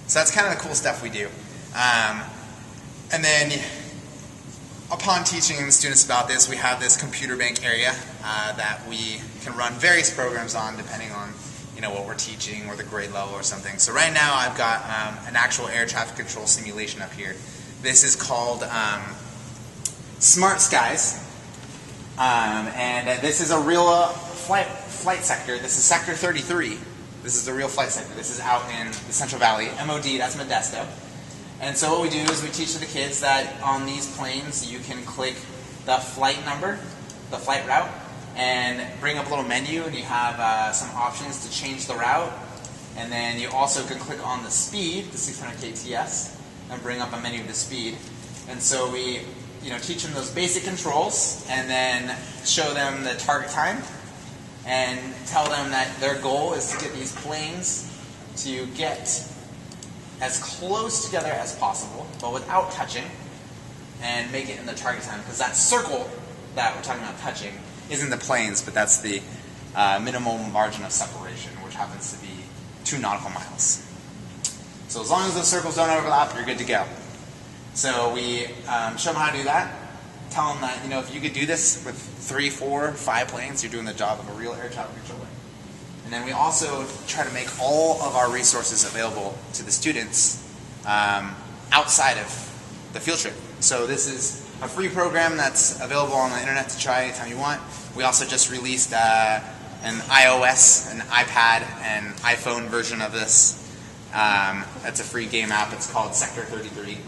So that's kind of the cool stuff we do. And then upon teaching the students about this, we have this computer bank area that we can run various programs on depending on what we're teaching or the grade level or something. So right now I've got an actual air traffic control simulation up here. This is called Smart Skies. And this is a real flight sector. This is Sector 33. This is the real flight sector. This is out in the Central Valley. MOD, that's Modesto. And so what we do is we teach the kids that on these planes you can click the flight number, the flight route, and bring up a little menu, and you have some options to change the route. And then you also can click on the speed, the 600 kts, and bring up a menu to speed. And so we teach them those basic controls, and then show them the target time, and tell them that their goal is to get these planes to get as close together as possible, but without touching, and make it in the target time. Because that circle that we're talking about touching isn't the planes, but that's the minimal margin of separation, which happens to be 2 nautical miles. So as long as those circles don't overlap, you're good to go. So we show them how to do that. Tell them that if you could do this with 3, 4, 5 planes, you're doing the job of a real air traffic controller. And then we also try to make all of our resources available to the students outside of the field trip. So this is a free program that's available on the internet to try anytime you want. We also just released an iOS, an iPad, and iPhone version of this. It's a free game app. It's called Sector 33.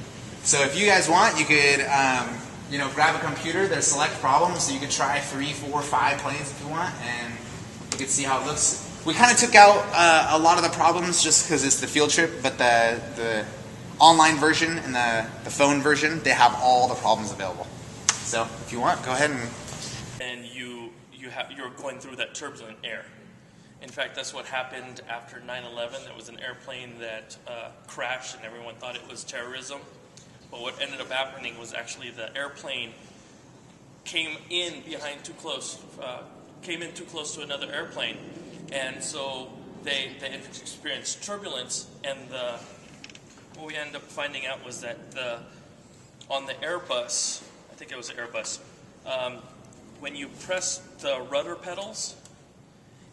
So if you guys want, you could grab a computer. There's select problems, so you could try 3, 4, 5 planes if you want, and you could see how it looks. We kind of took out a lot of the problems just because it's the field trip, but the online version and the phone version, they have all the problems available. So if you want, go ahead and you're going through that turbulent air. In fact, that's what happened after 9/11. There was an airplane that crashed, and everyone thought it was terrorism. But what ended up happening was actually the airplane came in too close to another airplane, and so they experienced turbulence. And what we ended up finding out was that on the Airbus, I think it was the Airbus, when you press the rudder pedals,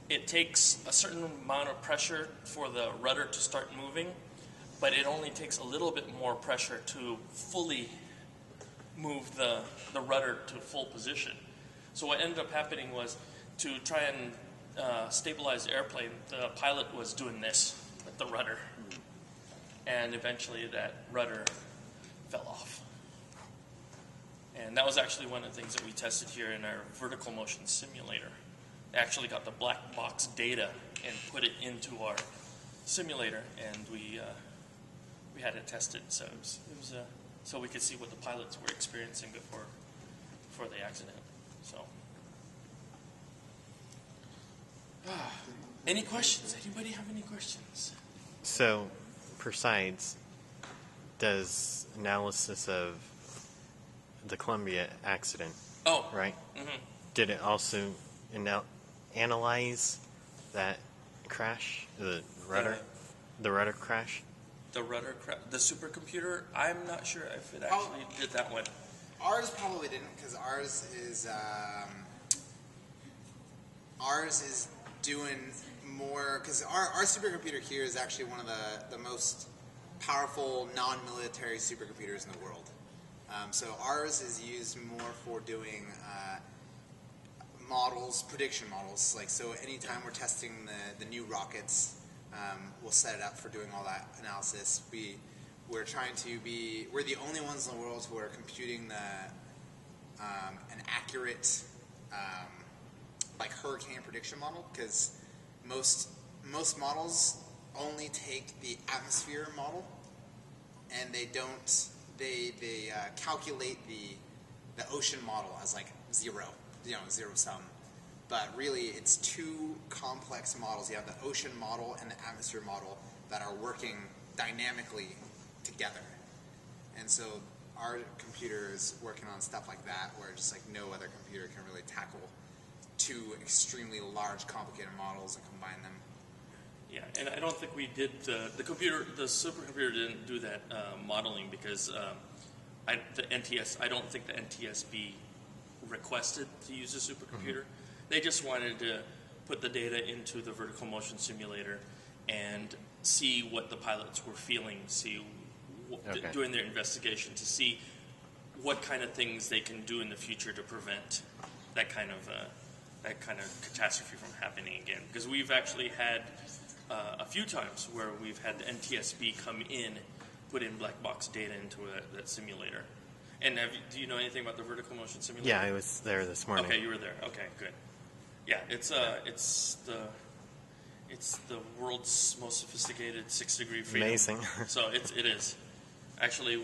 it takes a certain amount of pressure for the rudder to start moving, but it only takes a little bit more pressure to fully move the rudder to full position. So what ended up happening was, to try and stabilize the airplane, the pilot was doing this with the rudder, and eventually that rudder fell off. And that was actually one of the things that we tested here in our vertical motion simulator. They actually got the black box data and put it into our simulator, and we had it tested, so it was so we could see what the pilots were experiencing before the accident. So, any questions? Anybody have any questions? So, besides, does analysis of the Columbia accident, right? Mm-hmm. Did it also analyze that crash, the rudder crash? The supercomputer, I'm not sure if it actually did that one. Ours probably didn't, because ours is doing more, because our supercomputer here is actually one of the most powerful non-military supercomputers in the world. So ours is used more for doing models, prediction models. Like, so anytime we're testing the new rockets, we'll set it up for doing all that analysis. We're the only ones in the world who are computing an accurate like hurricane prediction model, because most models only take the atmosphere model, and they calculate the ocean model as like zero sum. But really, it's 2 complex models. You have the ocean model and the atmosphere model that are working dynamically together. And so our computer is working on stuff like that, where just like no other computer can really tackle 2 extremely large, complicated models and combine them. Yeah, and I don't think we did the supercomputer didn't do that modeling, because I don't think the NTSB requested to use a supercomputer. Mm-hmm. They just wanted to put the data into the vertical motion simulator and see what the pilots were feeling, doing their investigation to see what kind of things they can do in the future to prevent that kind of catastrophe from happening again. Because we've actually had a few times where we've had the NTSB come in, put in black box data into that simulator. And do you know anything about the vertical motion simulator? Yeah, I was there this morning. Okay, you were there. Okay, good. Yeah, it's the world's most sophisticated 6-degree freedom. Amazing. So it is. Actually,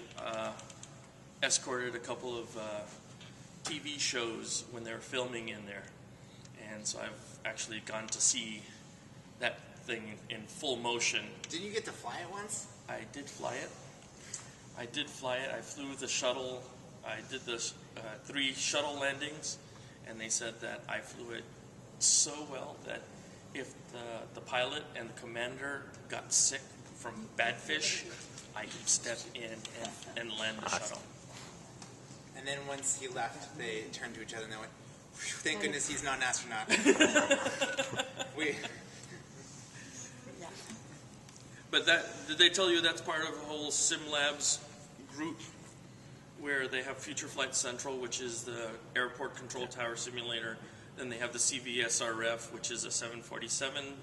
escorted a couple of TV shows when they were filming in there, and so I've actually gone to see that thing in full motion. Did you get to fly it once? I did fly it. I flew the shuttle. I did the 3 shuttle landings, and they said that I flew it so well that if the pilot and the commander got sick from bad fish, I could step in and land the shuttle. And then once he left, they turned to each other and they went, "Thank goodness he's not an astronaut." But did they tell you that's part of a whole SimLabs group where they have Future Flight Central, which is the airport control tower simulator. Then they have the CVSRF, which is a 747,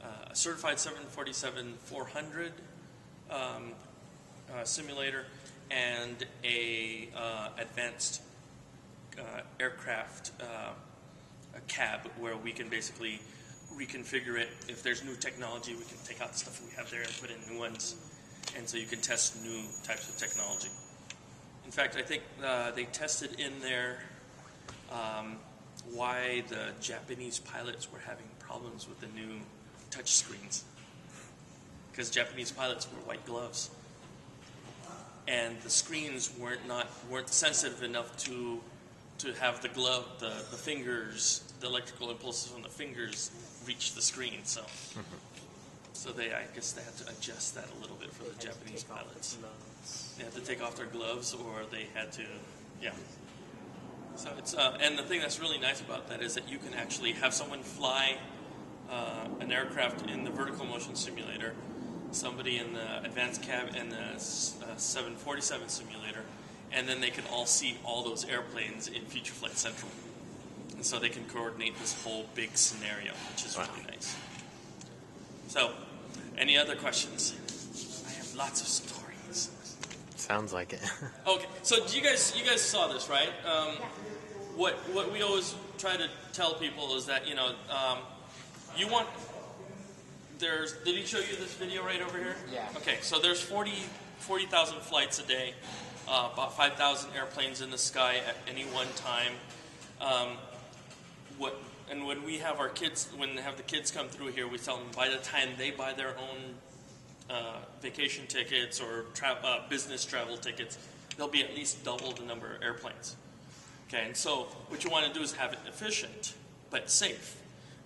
a certified 747-400 simulator, and a advanced aircraft a cab where we can basically reconfigure it. If there's new technology, we can take out the stuff we have there and put in new ones. And so you can test new types of technology. In fact, I think they tested in there why the Japanese pilots were having problems with the new touch screens. Because Japanese pilots wear white gloves. And the screens weren't sensitive enough to have the glove, the fingers, the electrical impulses from the fingers reach the screen. So I guess they had to adjust that a little bit for the Japanese pilots. They had to take off their gloves, or they had to, yeah. So it's and the thing that's really nice about that is that you can actually have someone fly an aircraft in the vertical motion simulator, somebody in the advanced cab and the 747 simulator, and then they can all see all those airplanes in Future Flight Central. And so they can coordinate this whole big scenario, which is really nice. So, any other questions? I have lots of stories. Sounds like it. Okay, so you guys saw this, right? What we always try to tell people is that, you want... Did he show you this video right over here? Yeah. Okay, so there's 40,000 flights a day, about 5,000 airplanes in the sky at any one time. And when we have our kids, when they have the kids come through here, we tell them by the time they buy their own vacation tickets or business travel tickets, there'll be at least double the number of airplanes. Okay, and so what you want to do is have it efficient but safe.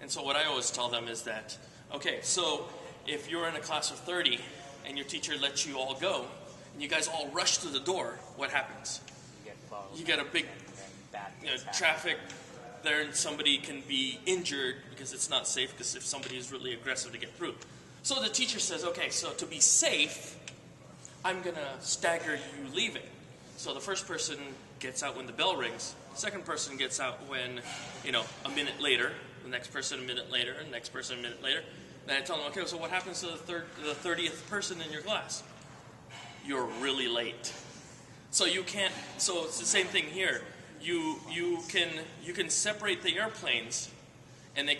And so what I always tell them is that, okay, so if you're in a class of 30 and your teacher lets you all go, and you guys all rush to the door, what happens? You get a big traffic there, and somebody can be injured because it's not safe, because if somebody is really aggressive to get through. So the teacher says, okay, so to be safe, I'm going to stagger you leaving. So the first person gets out when the bell rings. The second person gets out when, a minute later. The next person a minute later. And the next person a minute later. Then I tell them, okay, so what happens to the 30th person in your class? You're really late. So you can't. So it's the same thing here. You can separate the airplanes, and they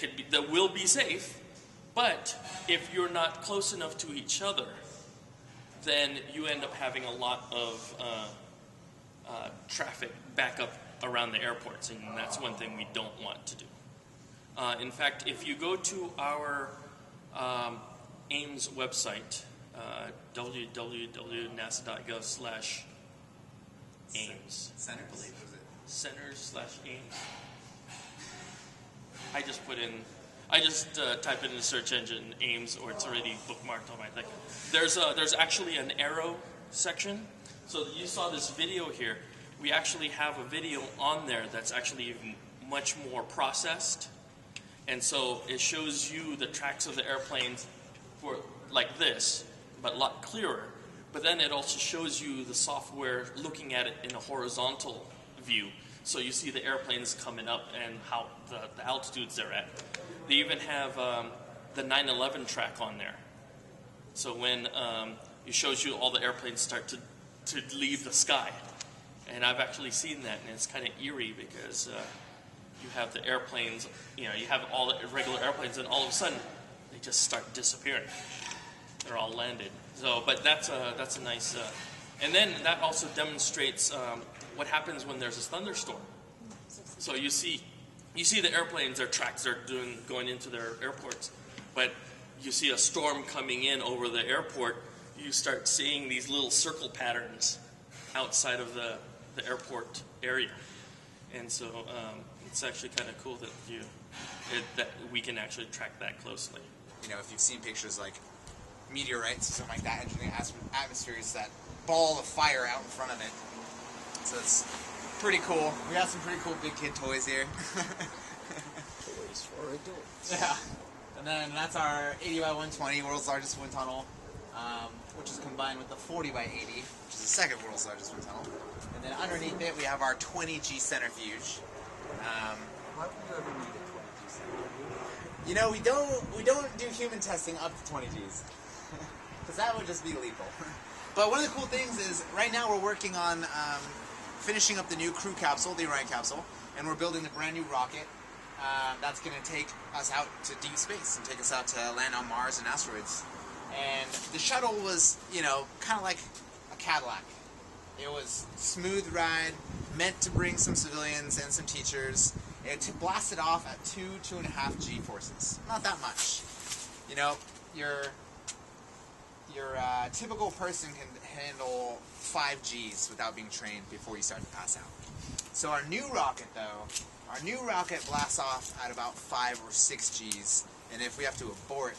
will be safe. But if you're not close enough to each other, then you end up having a lot of traffic back up around the airports, and that's one thing we don't want to do. In fact, if you go to our Ames website, www.nasa.gov/Ames. Center, I believe, was it? Centers/Ames. I just type in the search engine Ames, or it's already bookmarked on my thing. There's actually an arrow section. So you saw this video here. We actually have a video on there that's actually even much more processed. And so it shows you the tracks of the airplanes for like this, but a lot clearer. But then it also shows you the software looking at it in a horizontal view. So you see the airplanes coming up and how the altitudes they're at. They even have the 9/11 track on there. So when it shows you all the airplanes start to leave the sky. And I've actually seen that, and it's kind of eerie because you have the airplanes, you have all the regular airplanes, and all of a sudden they just start disappearing. They're all landed. So, but that's a nice, and then that also demonstrates what happens when there's a thunderstorm. So you see the airplanes, their tracks, they're going into their airports, but you see a storm coming in over the airport, you start seeing these little circle patterns outside of the airport area. And so it's actually kind of cool that that we can actually track that closely. If you've seen pictures like meteorites or something like that entering the atmosphere, it's that ball of fire out in front of it. So it's pretty cool. We got some pretty cool big kid toys here. Toys for adults. Yeah. And then that's our 80 by 120, world's largest wind tunnel, which is combined with the 40 by 80, which is the second world's largest wind tunnel. And then underneath it, we have our 20G centrifuge. Why would you ever need a 20G centrifuge? We don't do human testing up to 20 Gs, because that would just be lethal. But one of the cool things is right now we're working on finishing up the new crew capsule, the Orion capsule, and we're building the brand new rocket that's going to take us out to deep space and take us out to land on Mars and asteroids. And the shuttle was, kind of like a Cadillac. It was a smooth ride, meant to bring some civilians and some teachers. It blasted off at 2.5 G forces. Not that much. Your typical person can handle 5 Gs without being trained before you start to pass out. So our new rocket blasts off at about 5 or 6 Gs, and if we have to abort,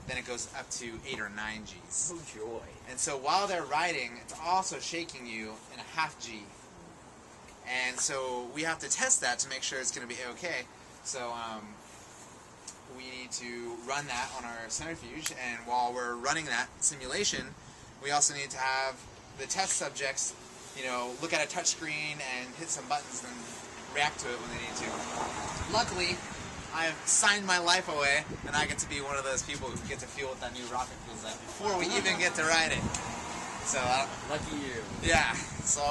then it goes up to 8 or 9 Gs. Oh joy. And so while they're riding, it's also shaking you in a half G. And so we have to test that to make sure it's going to be okay. So we need to run that on our centrifuge, and while we're running that simulation, we also need to have the test subjects, look at a touch screen and hit some buttons and react to it when they need to. Luckily, I've signed my life away, and I get to be one of those people who get to feel what that new rocket feels like before we even get to ride it. So Lucky you. yeah, so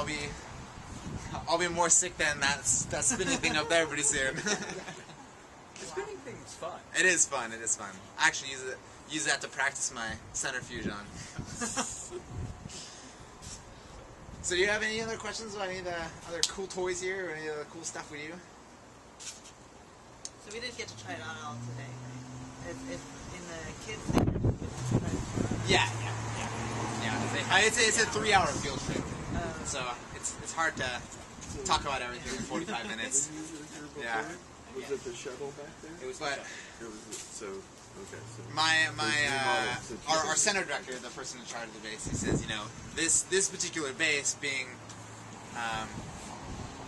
I'll be more sick than that spinning thing up there pretty soon. The spinning thing's fun. It is fun. I actually use that to practice my centrifuge on. So do you have any other questions about any of the other cool toys here, or any of the cool stuff we do? So we didn't get to try it on all today, right? If in the kids thing, we get to try it. Yeah. It's a 3-hour field trip, so it's hard to talk about everything in 45 minutes. Yeah. Was it the shuttle back there? It was, but It was so okay. So our center director, the person in charge of the base, he says, this particular base being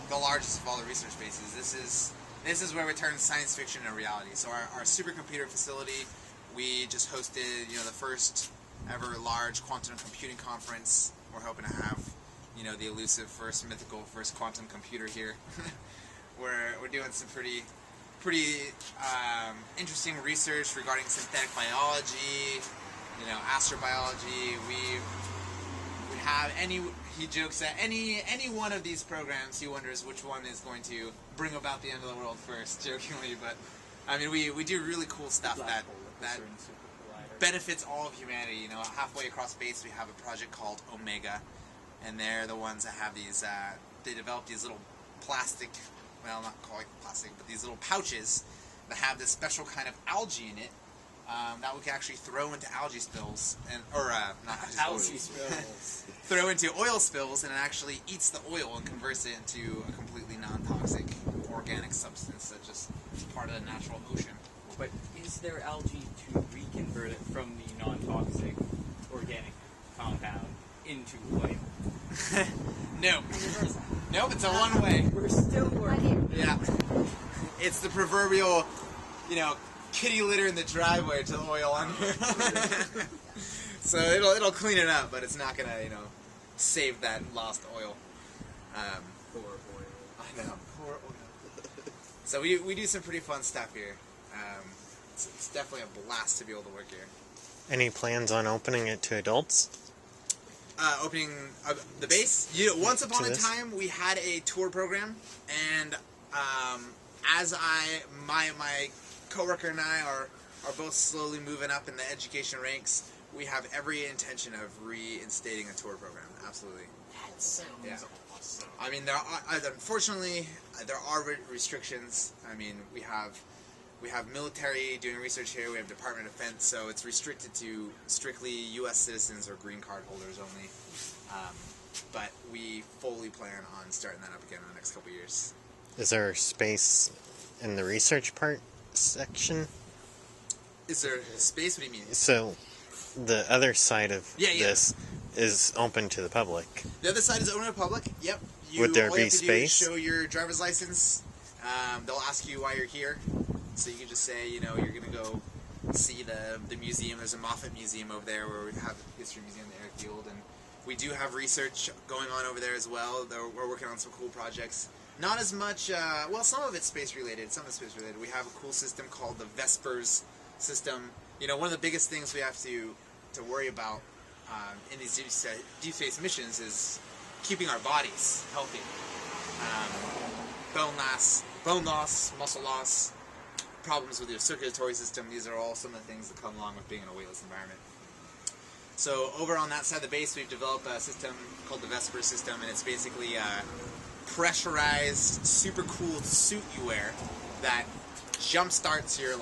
the largest of all the research bases, this is where we turn science fiction into reality. So our supercomputer facility, we just hosted the first ever large quantum computing conference. We're hoping to have the elusive mythical first quantum computer here. We're doing some pretty interesting research regarding synthetic biology, astrobiology. We have he jokes that any one of these programs, he wonders which one is going to bring about the end of the world first, jokingly. But I mean, we do really cool stuff that benefits all of humanity. Halfway across space, we have a project called Omega, and they're the ones that have these. They develop these little plastic. Well, not quite plastic, but these little pouches that have this special kind of algae in it that we can actually throw into algae spills, throw into oil spills, and it actually eats the oil and converts it into a completely non-toxic organic substance that just is part of the natural ocean. But is there algae to reconvert it from the non-toxic organic compound into oil? No. Nope, it's a one-way. We're still working. Yeah. It's the proverbial, kitty litter in the driveway to the oil under. So it'll clean it up, but it's not gonna, save that lost oil. Poor oil. I know. Poor oil. So we do some pretty fun stuff here. It's definitely a blast to be able to work here. Any plans on opening it to adults? Opening the base. Once upon a time, we had a tour program, and as my coworker and I are both slowly moving up in the education ranks, we have every intention of reinstating a tour program. Absolutely. That sounds awesome. I mean, unfortunately there are restrictions. I mean, we have military doing research here. We have Department of Defense, so it's restricted to strictly U.S. citizens or green card holders only. But we fully plan on starting that up again in the next couple of years. Is there space in the research part section? Is there space? What do you mean? So, the other side of Yeah. this is open to the public. The other side is open to the public. Yep. Would there all you be have to space? do is show your driver's license. They'll ask you why you're here. So you can just say, you're going to go see the museum. There's a Moffett Museum over there where we have the History Museum, the airfield, and we do have research going on over there as well. We're working on some cool projects. Not as much, some of it's space related. Some of it's space related. We have a cool system called the Vespers system. One of the biggest things we have to worry about in these deep space missions is keeping our bodies healthy. Bone loss, muscle loss, problems with your circulatory system. These are all some of the things that come along with being in a weightless environment. So over on that side of the base, we've developed a system called the Vesper system, and it's basically a pressurized, super cool suit you wear that jump starts your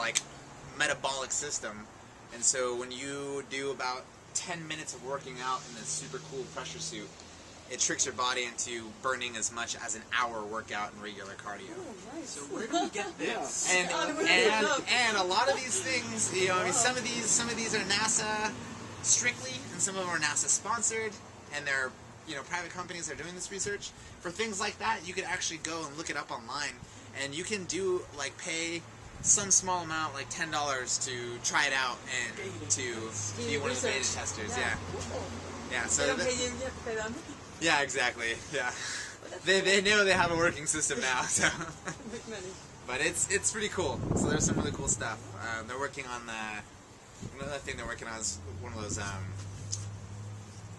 metabolic system. And so when you do about 10 minutes of working out in this super cool pressure suit, it tricks your body into burning as much as an hour workout in regular cardio. Oh, nice. So where do we get this? And a lot of these things, some of these are NASA strictly, and some of them are NASA sponsored, and they're private companies that are doing this research. For things like that, you could actually go and look it up online, and you can do pay some small amount, like $10, to try it out and to be one of the beta testers. Yeah. Yeah. So. Yeah, exactly. Yeah. They know they have a working system now, so. But it's pretty cool. So there's some really cool stuff. They're working on another thing they're working on is one of those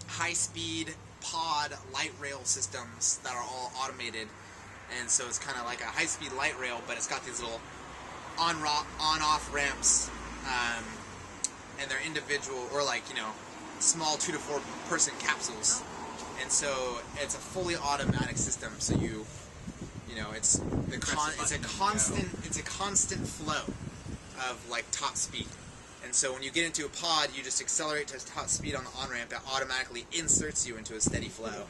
high-speed pod light rail systems that are all automated, and so it's kind of like a high-speed light rail, but it's got these little on-off ramps, and they're individual or small 2 to 4 person capsules. And so it's a fully automatic system. So it's a constant flow of top speed. And so when you get into a pod, you just accelerate to top speed on the on-ramp. It automatically inserts you into a steady flow.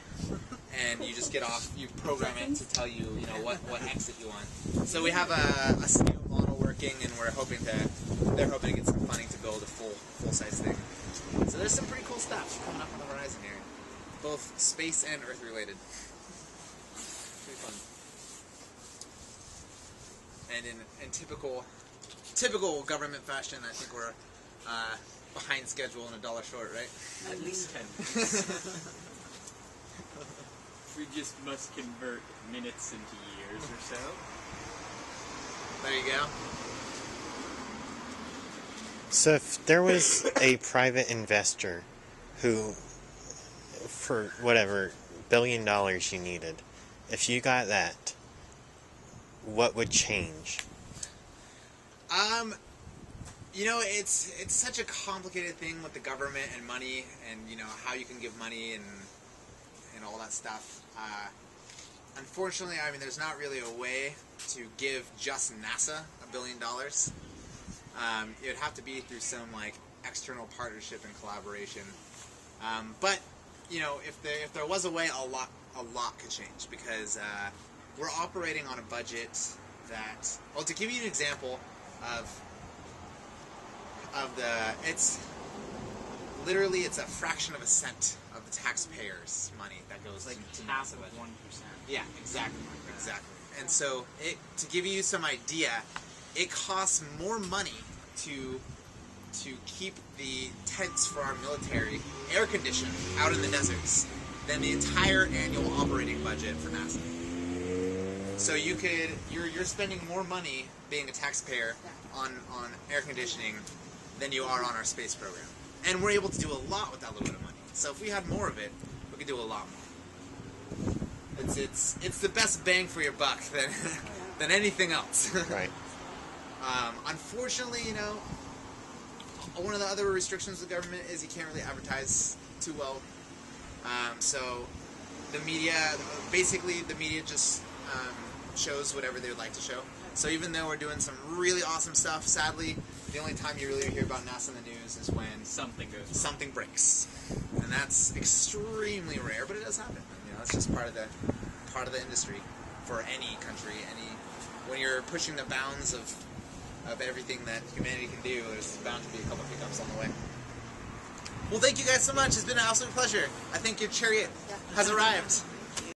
And you just get off, you program it to tell you, what exit you want. So we have a scale model working, and they're hoping to get some funding to build a full-size thing. So there's some pretty cool stuff coming up on the horizon here. Both space and Earth related. Pretty fun. And in typical government fashion, I think we're behind schedule and $1 short, right? At least 10. We just must convert minutes into years or so. There you go. So if there was a private investor who, for whatever $1 billion you needed, if you got that, what would change? It's such a complicated thing with the government and money, and how you can give money and all that stuff. Unfortunately, there's not really a way to give just NASA $1 billion. It would have to be through some external partnership and collaboration. But if there was a way, a lot could change, because we're operating on a budget that, to give you an example of it's a fraction of a cent of the taxpayers' money that goes to half NASA of budget. 1%. Yeah, exactly. And so, to give you some idea, it costs more money to keep the tents for our military air conditioned out in the deserts than the entire annual operating budget for NASA. So you're spending more money being a taxpayer on air conditioning than you are on our space program. And we're able to do a lot with that little bit of money. So if we had more of it, we could do a lot more. It's the best bang for your buck than anything else. Right. Unfortunately, one of the other restrictions of the government is you can't really advertise too well. So the media just shows whatever they would like to show. So even though we're doing some really awesome stuff, sadly, the only time you really hear about NASA in the news is when Something goes wrong. something breaks, and that's extremely rare, but it does happen. It's just part of the industry for any country. When you're pushing the bounds of everything that humanity can do, there's bound to be a couple hiccups on the way. Well, thank you guys so much. It's been an absolute pleasure. I think your chariot has arrived.